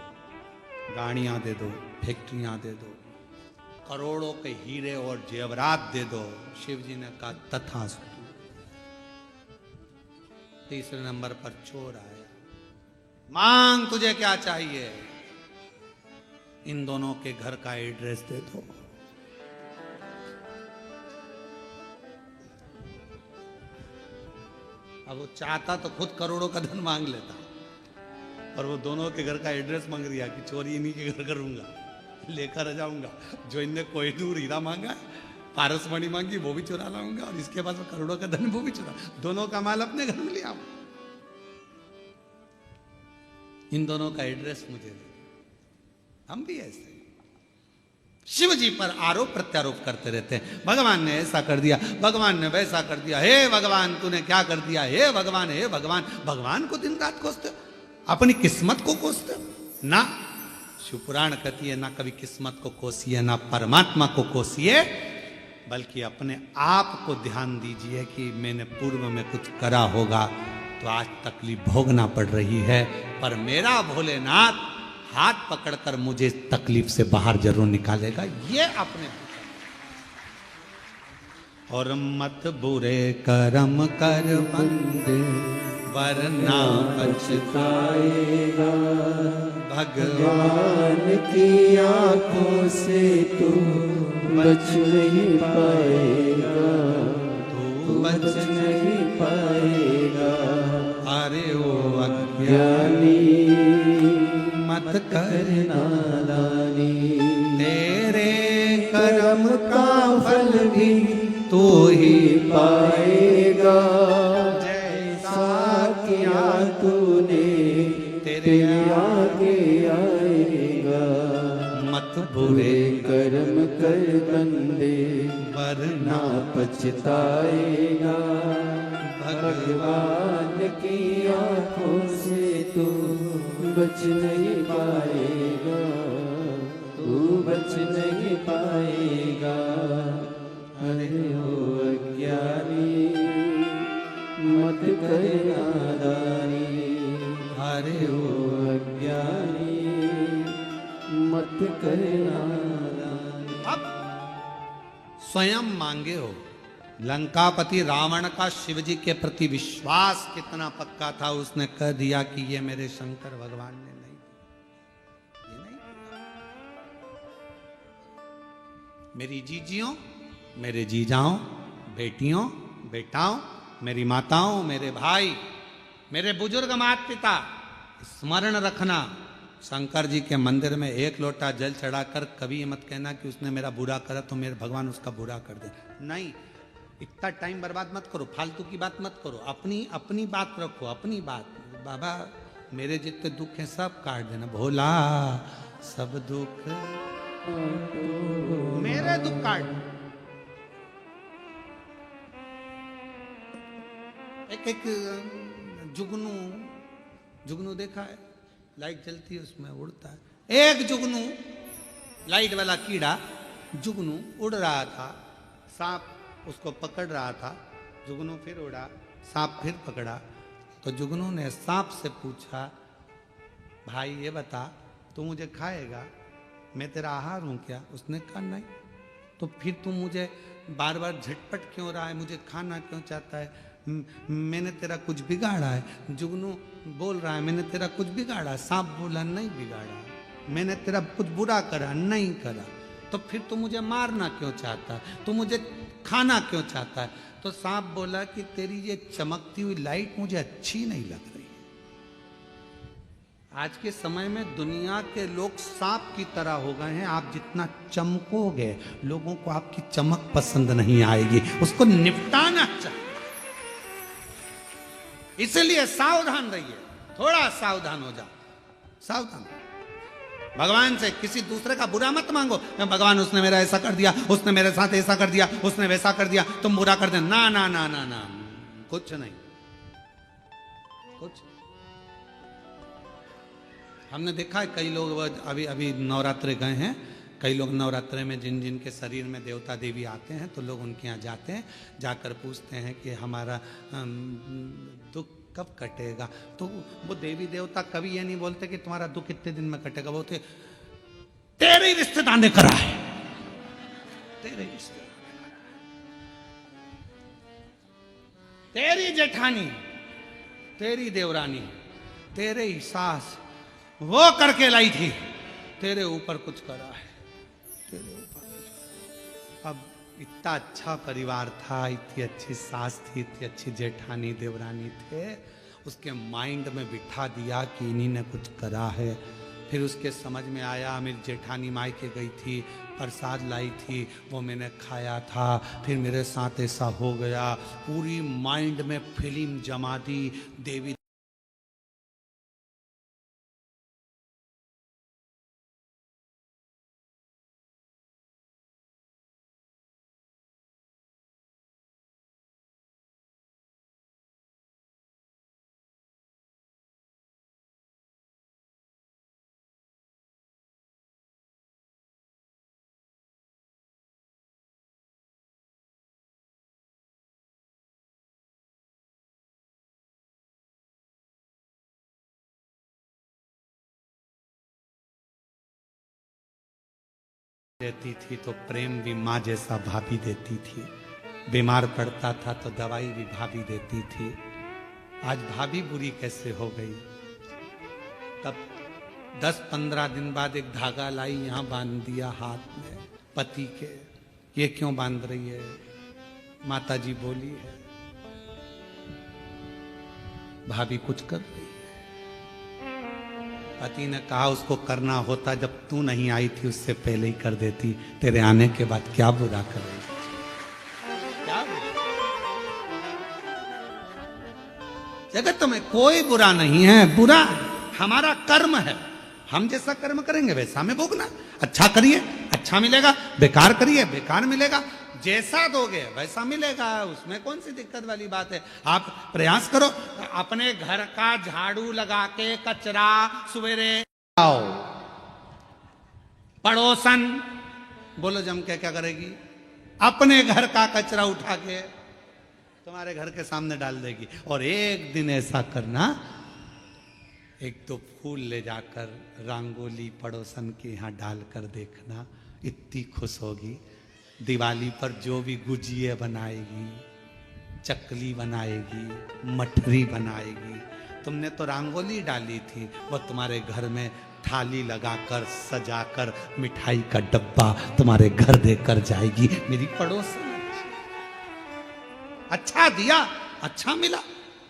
गाड़ियां दे दो, फैक्ट्रियां दे दो, करोड़ों के हीरे और जेवरात दे दो। शिव जी ने कहा तथास्तु। तीसरे नंबर पर चोर आया, मांग तुझे क्या चाहिए? इन दोनों के घर का एड्रेस दे दो। अब वो चाहता तो खुद करोड़ों का धन मांग लेता, और वो दोनों के घर का एड्रेस मांग रिया कि चोरी इन्हीं के घर करूंगा, लेकर जाऊंगा। जो इनने कोहिनूर हीरा मांगा, पारस मणि मांगी, वो भी चुरा लाऊंगा, और इसके पास करोड़ों का धन वो भी चुरा, दोनों का माल अपने घर में ले आऊं। इन दोनों का एड्रेस मुझे दे। हम भी ऐसे शिव जी पर आरोप प्रत्यारोप करते रहते हैं। भगवान ने ऐसा कर दिया, भगवान ने वैसा कर दिया, हे भगवान तूने क्या कर दिया, हे भगवान, हे भगवान। भगवान को दिन रात कोसते, अपनी किस्मत को कोसते ना। शिवपुराण कहती है ना कभी किस्मत को कोसिए, ना परमात्मा को कोसिए, बल्कि अपने आप को ध्यान दीजिए कि मैंने पूर्व में कुछ करा होगा तो आज तकलीफ भोगना पड़ रही है, पर मेरा भोलेनाथ हाथ पकड़कर मुझे इस तकलीफ से बाहर जरूर निकालेगा। ये अपने और मत बुरे कर्म कर बंदे, वरना पछताएगा। भगवान की आंखों से तू बच नहीं पाएगा, तू बच नहीं पाएगा। अरे ओ अज्ञानी मत कर नादानी, तेरे कर्म का फल भी तू ही पाएगा। जैसा किया तूने तेरे आगे आएगा। मत बुरे कर्म कर बंदे, वरना पछताएगा। भगवान की आंखों से तू बच नहीं पाएगा, तू बच नहीं पाएगा। अरे ओ अज्ञानी मत कर नादानी, अरे ओ अज्ञानी मत कर नादानी। अब स्वयं मांगे हो। लंकापति रावण का शिवजी के प्रति विश्वास कितना पक्का था, उसने कह दिया कि ये मेरे शंकर भगवान ने नहीं, ये नहीं। मेरी जीजियों, मेरे जीजाओं, बेटियों, बेटाओं, मेरी माताओं, मेरे भाई, मेरे बुजुर्ग माता पिता, स्मरण रखना, शंकर जी के मंदिर में 1 लोटा जल चढ़ाकर कभी मत कहना कि उसने मेरा बुरा करा तो मेरे भगवान उसका बुरा कर दे। नहीं, इतना टाइम बर्बाद मत करो, फालतू की बात मत करो, अपनी बात रखो, अपनी बात। बाबा मेरे जितने दुख हैं सब काट देना। भोला सब दुख मेरे दुख काट। एक जुगनू, जुगनू देखा है, लाइट जलती है उसमें उड़ता है। एक जुगनू, लाइट वाला कीड़ा जुगनू उड़ रहा था, सांप उसको पकड़ रहा था, जुगनू फिर उड़ा, सांप फिर पकड़ा। तो जुगनू ने सांप से पूछा, भाई ये बता तू मुझे खाएगा, मैं तेरा आहार हूं क्या? उसने कहा नहीं। तो फिर तू मुझे बार बार झटपट क्यों रहा है, मुझे खाना क्यों चाहता है? मैंने तेरा कुछ बिगाड़ा है? जुगनू बोल रहा है मैंने तेरा कुछ बिगाड़ा? सांप बोला नहीं बिगाड़ा। मैंने तेरा कुछ बुरा करा? नहीं करा। तो फिर तू मुझे मारना क्यों चाहता है? तू मुझे खाना क्यों चाहता है? तो सांप बोला कि तेरी ये चमकती हुई लाइट मुझे अच्छी नहीं लग रही। आज के समय में दुनिया के लोग सांप की तरह हो गए हैं। आप जितना चमकोगे लोगों को आपकी चमक पसंद नहीं आएगी, उसको निपटाना चाहिए। इसलिए सावधान रहिए, थोड़ा सावधान हो जाओ, सावधान। भगवान से किसी दूसरे का बुरा मत मांगो। भगवान उसने मेरा ऐसा कर दिया, उसने मेरे साथ ऐसा कर दिया, उसने वैसा कर दिया, तुम बुरा कर दे। ना ना ना ना ना, कुछ नहीं, कुछ। हमने देखा है कई लोग अभी अभी नवरात्रे गए हैं, कई लोग नवरात्रे में जिन जिन के शरीर में देवता देवी आते हैं तो लोग उनके यहाँ जाते हैं, जाकर पूछते हैं कि हमारा दुख कब कटेगा। तो वो देवी देवता कभी ये नहीं बोलते कि तुम्हारा दुख इतने दिन में कटेगा, बोलते तेरे रिश्तेदार ने करा है, तेरे रिश्तेदार ने करा है, तेरी जेठानी, तेरी देवरानी, तेरे ही सास वो करके लाई थी, तेरे ऊपर कुछ करा है, तेरे ऊपर कुछ। अब इतना अच्छा परिवार था, इतनी अच्छी सास थी, इतनी अच्छी जेठानी देवरानी थे, उसके माइंड में बिठा दिया कि इन्हीं ने कुछ करा है। फिर उसके समझ में आया, मेरी जेठानी मायके गई थी, प्रसाद लाई थी, वो मैंने खाया था, फिर मेरे साथ ऐसा हो गया। पूरी माइंड में फिल्म जमा दी देवी। देती थी तो प्रेम भी माँ जैसा भाभी देती थी, बीमार पड़ता था तो दवाई भी भाभी देती थी। आज भाभी बुरी कैसे हो गई? तब 10-15 दिन बाद एक धागा लाई, यहाँ बांध दिया हाथ में पति के। ये क्यों बांध रही है? माता जी बोली है भाभी कुछ कर रही है। पति ने कहा उसको करना होता जब तू नहीं आई थी उससे पहले ही कर देती, तेरे आने के बाद क्या बुरा करेगी, क्या बुरा? जगत में कोई बुरा नहीं है, बुरा हमारा कर्म है। हम जैसा कर्म करेंगे वैसा हमें भोगना। अच्छा करिए अच्छा मिलेगा, बेकार करिए बेकार मिलेगा। जैसा दोगे वैसा मिलेगा, उसमें कौन सी दिक्कत वाली बात है। आप प्रयास करो, अपने घर का झाड़ू लगा के कचरा सवेरे आओ। पड़ोसन बोलो जम के क्या करेगी? अपने घर का कचरा उठा के तुम्हारे घर के सामने डाल देगी। और एक दिन ऐसा करना, एक तो फूल ले जाकर रंगोली पड़ोसन के यहाँ डालकर देखना, इतनी खुश होगी। दिवाली पर जो भी गुजिया बनाएगी, चकली बनाएगी, मठरी बनाएगी, तुमने तो रंगोली डाली थी, वो तुम्हारे घर में थाली लगाकर सजाकर मिठाई का डब्बा तुम्हारे घर देकर जाएगी। मेरी पड़ोसन अच्छा दिया, अच्छा मिला,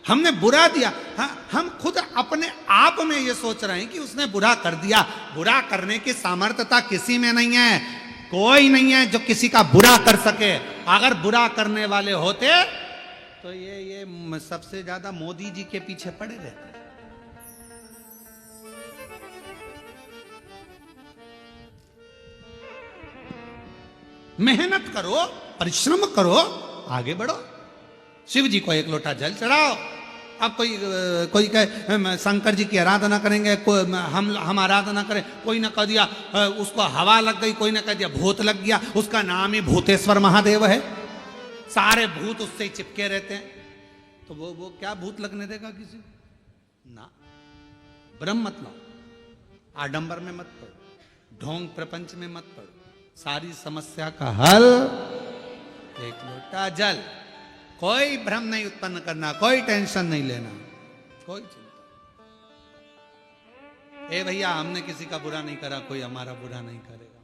हमने बुरा दिया। हाँ, हम खुद अपने आप में ये सोच रहे हैं कि उसने बुरा कर दिया। बुरा करने की सामर्थ्यता किसी में नहीं है, कोई नहीं है जो किसी का बुरा कर सके। अगर बुरा करने वाले होते तो ये सबसे ज्यादा मोदी जी के पीछे पड़े रहते। मेहनत करो, परिश्रम करो, आगे बढ़ो। शिव जी को एक लोटा जल चढ़ाओ। अब कोई कहे शंकर जी की आराधना करेंगे, कोई हम आराधना करें, कोई ने कह दिया उसको हवा लग गई, कोई ने कह दिया भूत लग गया, उसका नाम ही भूतेश्वर महादेव है, सारे भूत उससे ही चिपके रहते हैं। तो वो क्या भूत लगने देगा किसी को? ना, ब्रह्म मत लो, आडंबर में मत पड़ो, ढोंग प्रपंच में मत पड़ो। सारी समस्या का हल एक लोटा जल। कोई भ्रम नहीं उत्पन्न करना, कोई टेंशन नहीं लेना, कोई चिंता। ए भैया, हमने किसी का बुरा नहीं करा, कोई हमारा बुरा नहीं करेगा।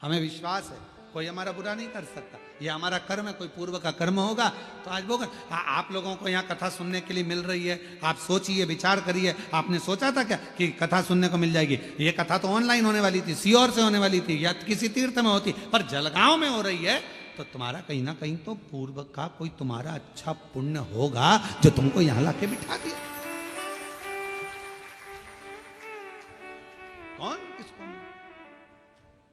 हमें विश्वास है कोई हमारा बुरा नहीं कर सकता। ये हमारा कर्म है, कोई पूर्व का कर्म होगा तो आज वो। आप लोगों को यहाँ कथा सुनने के लिए मिल रही है, आप सोचिए, विचार करिए। आपने सोचा था क्या कि कथा सुनने को मिल जाएगी? ये कथा तो ऑनलाइन होने वाली थी, सीओर से होने वाली थी, या किसी तीर्थ में होती, पर जलगांव में हो रही है। तो तुम्हारा कहीं ना कहीं तो पूर्व का कोई तुम्हारा अच्छा पुण्य होगा जो तुमको यहां लाके बिठा दिया। कौन किसको?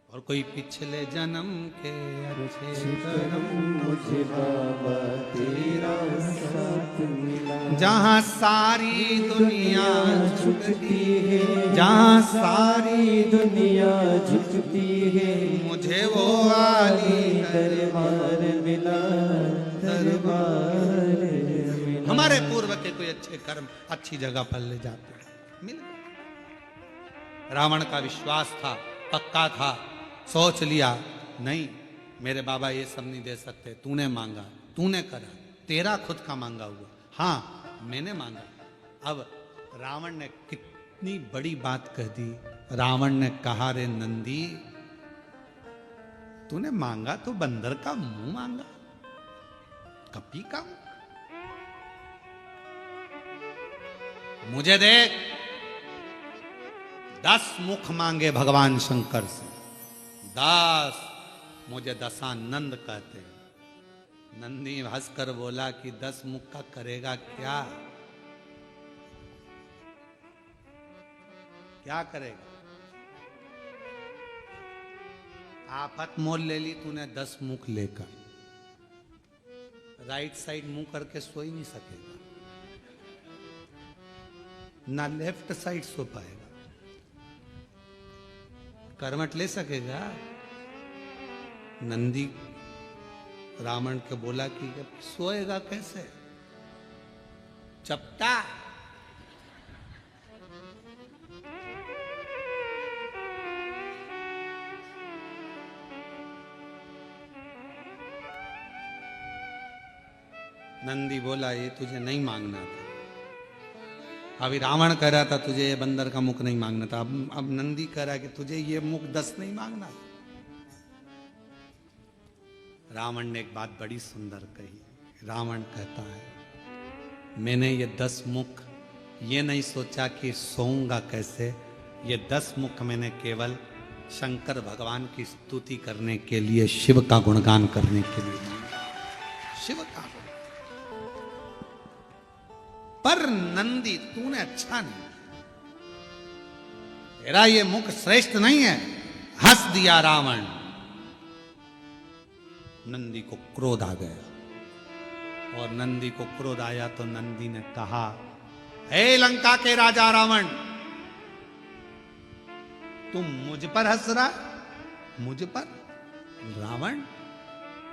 और कोई पिछले जन्म के अच्छे कर्म मुझे बाबा तेरा साथ मिला। जहां सारी दुनिया झुकती है, जहां सारी दुनिया झुकती है, मुझे वो वाली दरबार मिला, दरबार मिला। हमारे पूर्व के कोई अच्छे कर्म अच्छी जगह पर ले जाते हैं, मिल गए। रावण का विश्वास था, पक्का था, सोच लिया नहीं मेरे बाबा ये सब नहीं दे सकते, तूने मांगा, तूने करा, तेरा खुद का मांगा हुआ। हाँ, मैंने मांगा। अब रावण ने कितनी बड़ी बात कह दी। रावण ने कहा, रे नंदी, तूने मांगा तो बंदर का मुंह मांगा, कपी का। मुझे देख, 10 मुख मांगे भगवान शंकर से, 10। मुझे दशानंद कहते हैं। नंदी हंसकर बोला कि 10 मुख का करेगा क्या? क्या करेगा? आफत मोल ले ली तूने 10 मुख लेकर। राइट साइड मुंह करके सो ही नहीं सकेगा, ना लेफ्ट साइड सो पाएगा, करवट ले सकेगा। नंदी रावण के बोला कि सोएगा कैसे? चपटा। नंदी बोला ये तुझे नहीं मांगना था। अभी रावण कह रहा था तुझे ये बंदर का मुख नहीं मांगना था, अब नंदी कह रहा है कि तुझे ये मुख 10 नहीं मांगना था। रावण ने एक बात बड़ी सुंदर कही। रावण कहता है, मैंने ये 10 मुख ये नहीं सोचा कि सोऊंगा कैसे। ये 10 मुख मैंने केवल शंकर भगवान की स्तुति करने के लिए, शिव का गुणगान करने के लिए मांगा, शिव का। पर नंदी तूने अच्छा नहीं, तेरा ये मुख श्रेष्ठ नहीं है। हंस दिया रावण। नंदी को क्रोध आ गया, और नंदी को क्रोध आया तो नंदी ने कहा, हे लंका के राजा रावण, तुम मुझ पर हंस रहा? मुझ पर? रावण,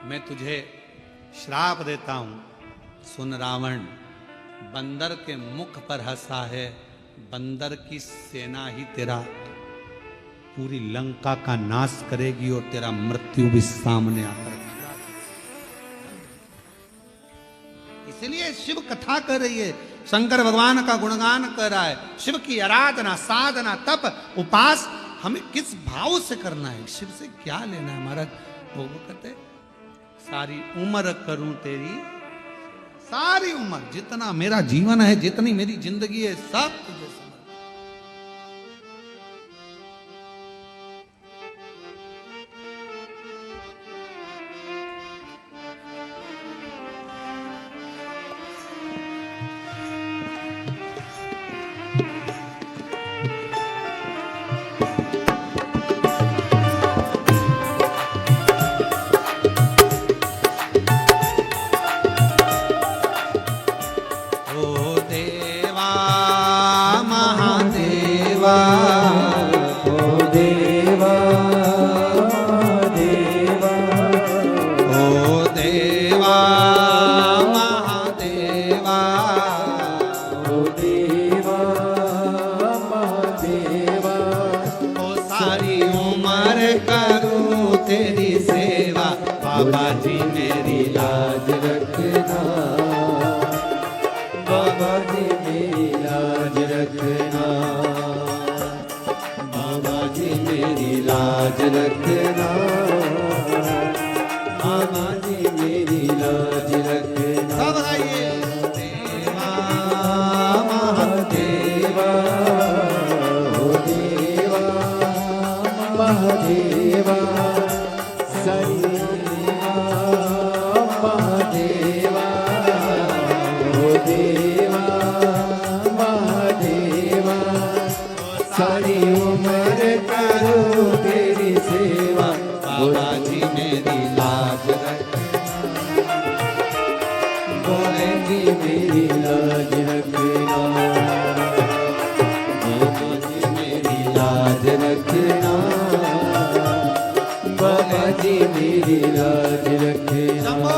मैं तुझे श्राप देता हूं। सुन रावण, बंदर के मुख पर हंसा है, बंदर की सेना ही तेरा पूरी लंका का नाश करेगी और तेरा मृत्यु भी सामने आकर खड़ा। इसलिए शिव कथा कर रही है, शंकर भगवान का गुणगान कर रहा है। शिव की आराधना, साधना, तप, उपास हमें किस भाव से करना है, शिव से क्या लेना है। महाराज वो कहते, सारी उम्र करूं तेरी, सारी उम्र, जितना मेरा जीवन है, जितनी मेरी जिंदगी है, सब तुझे समर्पित। महादेवा, ओ देवा महादेवा, ओ सारी उम्र करूं तेरी सेवा, बाबा जी मेरी लाज रखना, बाबा जी मेरी लाज रखना, बाबा जी मेरी लाज रखना, बाबा जी मेरी लाज रखना। सब गाइए। देवा महादेवा, ओ देवा महादेवा, सरी महादेवा, ओ देवा महादेवा, सारी उम्र करूं तेरी सेवा, बाबा जी मेरी लाज रखना, बोले जी मेरी लाज रखना, बाबा जी मेरी लाज रखना, बाबा जी मेरी लाज रखना।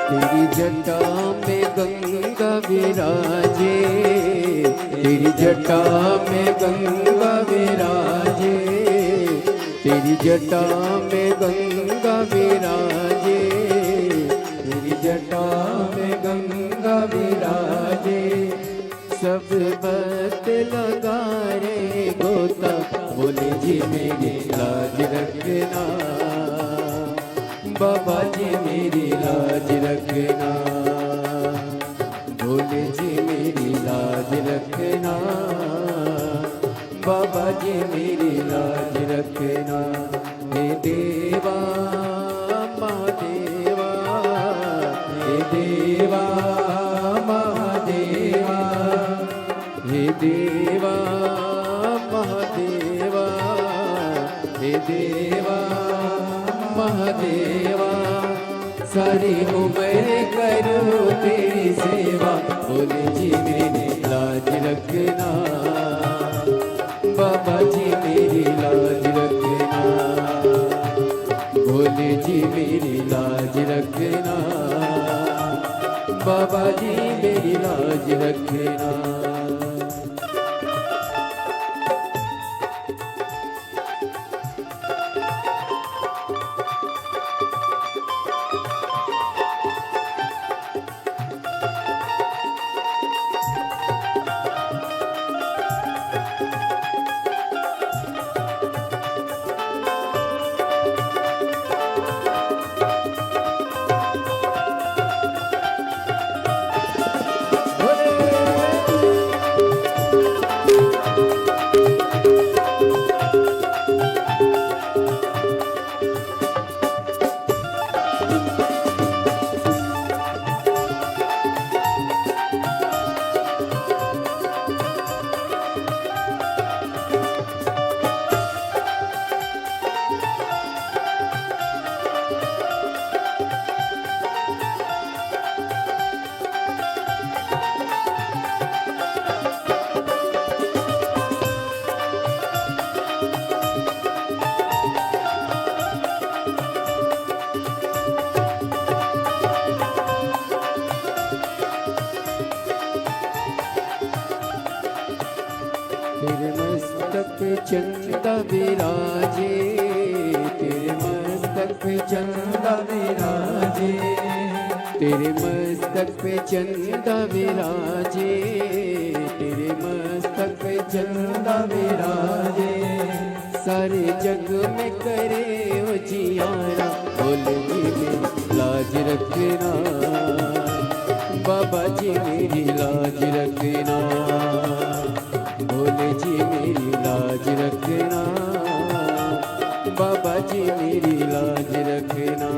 तेरी जटा में गंगा विराजे, तेरी जटा में गंगा विराजे, तेरी जटा में गंगा विराजे, तेरी जटा में गंगा विराजे, सब बत लगा रे गोता, बोले जी मेरी लाज रखना, बाबा जी मेरी लाज रखना, भोले जी मेरी लाज रखना, बाबा जी मेरी लाज रखना। हे देवा महादेवा, हे देवा महादेवा, हे देवा महादेवा, हे देवा महादेवा, सारी उम्र करो तेरी सेवा, बोले जी मेरी लाज रखना, बाबा जी मेरी लाज रखना, भोले जी मेरी लाज रखना, बाबा जी मेरी लाज रखना। तेरे मस्तक पे चंदा विराजे, तेरे मस्तक पे चंदा विराजे, तेरे मस्तक पे चंदा विराजे, तेरे मस्तक पे चंदा विराजे, सारे जग में करे उजियारा, बोले जी मेरी लाज रखना, बाबा जी मेरी लाज रखना, बोले जी मेरी लाज रखना, बाबा जी मेरी लाज रखना।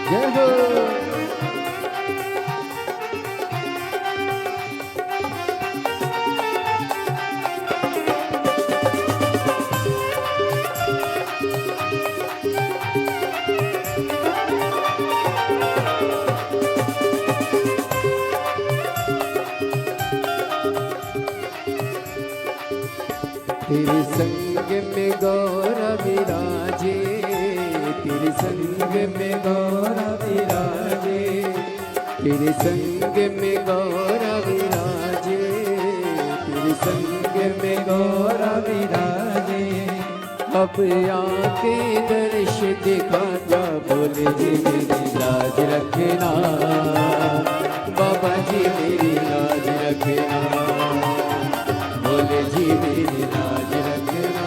जय हो। तेरे संग में गौरा विराजे, तेरे संग में गौरा विराजे, तेरे संग में गौरा विराजे, तेरे संग में गौरा विराजे, अब आके दर्श दिखा जा, बोले जी मेरी लाज रखना, बाबा जी मेरी लाज रखना, बोले जी मेरी लाज रखना,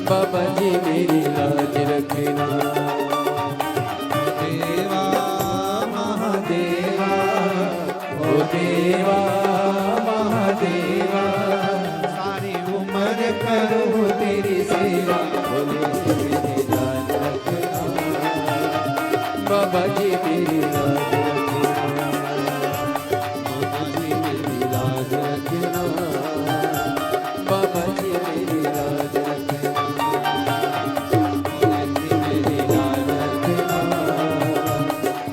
बाबा जी मेरी लाज रखना। देवा महादेवा, ओ देवा महादेवा, सारी उम्र करो तेरी सेवा, बोले जी मेरी लाज रखना, बाबा जी मेरी लाज रखना, बाबा जी मेरी लाज रखना, बाबा जी मेरी लाज रखना, बाबा जी मेरी लाज रखना,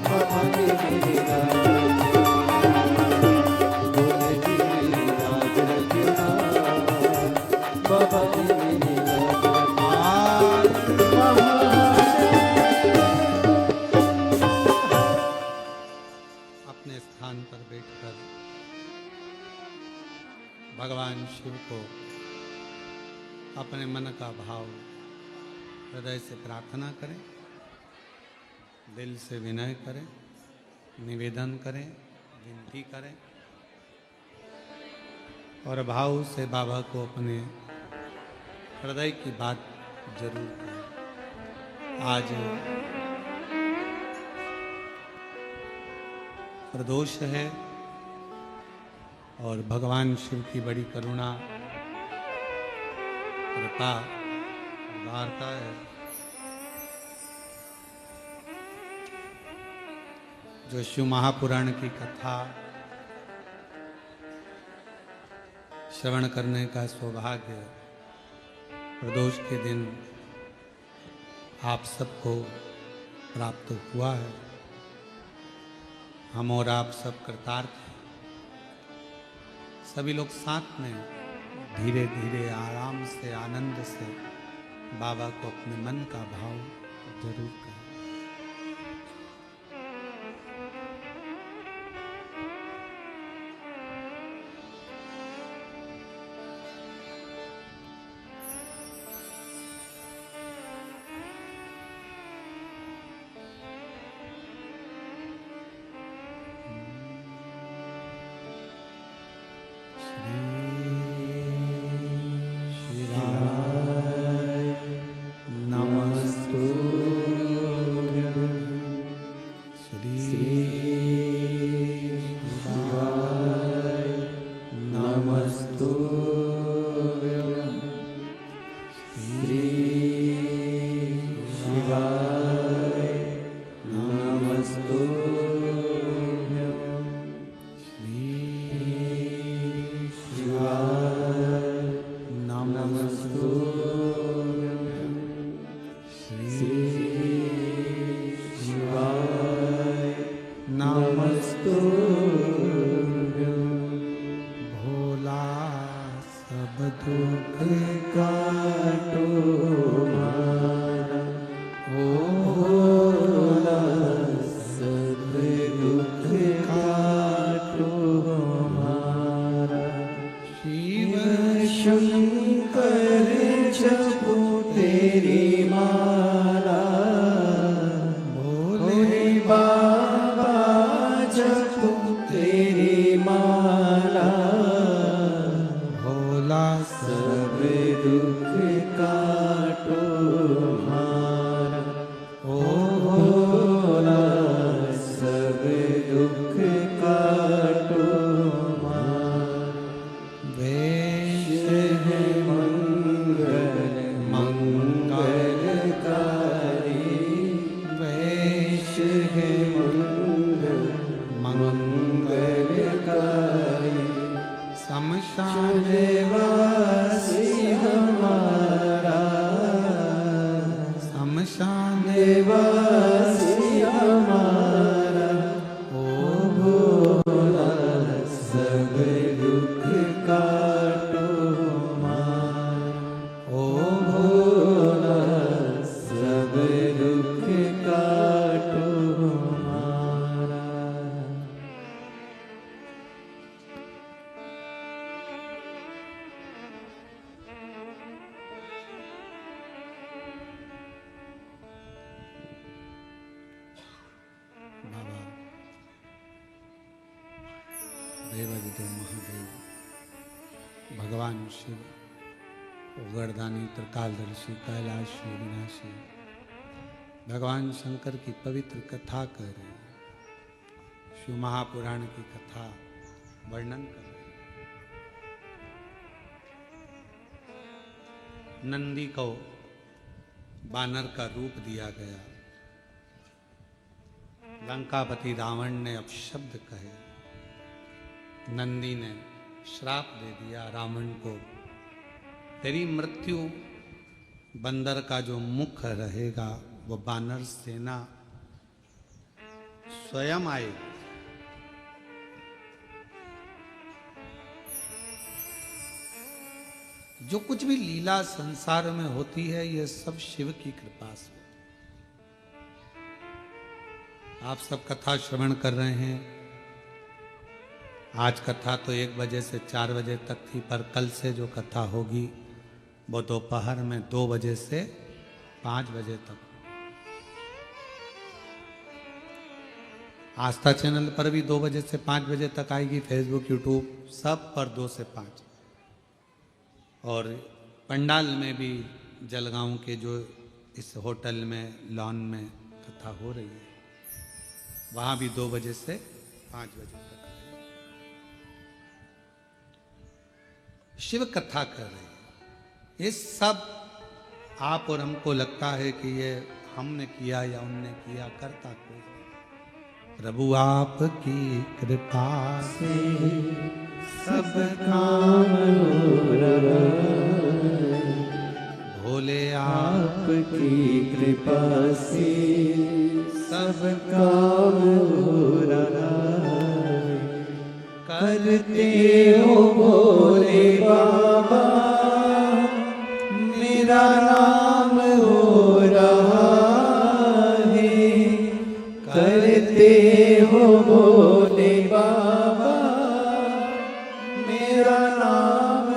बाबा जी मेरी लाज रखना, बोले जी मेरी लाज रखना, बाबा जी मेरी लाज रखना। अपने स्थान पर बैठकर भगवान शिव को अपने मन का भाव हृदय से प्रार्थना करें, दिल से विनय करें, निवेदन करें, विनती करें और भाव से बाबा को अपने हृदय की बात जरूर करें। आज प्रदोष है और भगवान शिव की बड़ी करुणा कृपा वार्ता है। जो शिव महापुराण की कथा श्रवण करने का सौभाग्य प्रदोष के दिन आप सबको प्राप्त हुआ है। हम और आप सब कृतार्थ हैं। सभी लोग साथ में धीरे धीरे आराम से आनंद से बाबा को अपने मन का भाव जरूर करें। नमस्तुभ्यं श्री शिवाय नमस्तुभ्यं श्री शिवाय नमस्तुभ्यं श्री शिवाय नमस्तुभ्यं भोला सब दुख काटो मारा ओ भोला सब दुख काटो मारा शिव शंकर जपो तेरी माला भोले बाबा जपो तेरी माला भोला सब दुख काटो मारा ओ भोला सब दुख काटो मारा वेश है मंगल मंगलकारी वेश है मंगल मंगलकारी शमशान वासी हमारा शमशान वासी हमारा ओ भोला सब दुख काटो मारा ओ भोला सब दुख काटो मारा बाबा देवादिदेव महादेव भगवान शिव उगरदानी त्रिकालदर्शी कैलाशी विनाशी भगवान शंकर की पवित्र कथा कर रहे हैं। शिव महापुराण की कथा वर्णन कर रहे हैं। नंदी को बानर का रूप दिया गया। लंकापति रावण ने अपशब्द कहे। नंदी ने श्राप दे दिया रावण को, तेरी मृत्यु बंदर का जो मुख रहेगा वो बानर सेना स्वयं आएगी। जो कुछ भी लीला संसार में होती है ये सब शिव की कृपा से। आप सब कथा श्रवण कर रहे हैं। आज कथा तो 1 बजे से 4 बजे तक थी, पर कल से जो कथा होगी वो दोपहर में 2 बजे से 5 बजे तक। आस्था चैनल पर भी 2 बजे से 5 बजे तक आएगी, फेसबुक यूट्यूब सब पर 2 से 5। और पंडाल में भी जलगांव के जो इस होटल में लॉन में कथा हो रही है वहाँ भी 2 बजे से 5 बजे तक शिव कथा कर रहे हैं। ये सब आप और हमको लगता है कि ये हमने किया या उनने किया, करता कोई। प्रभु आपकी कृपा से सब काम हो रहा है। भोले आपकी कृपा से सब काम हो रहा है। करते हो भोले बाबा मेरा नाम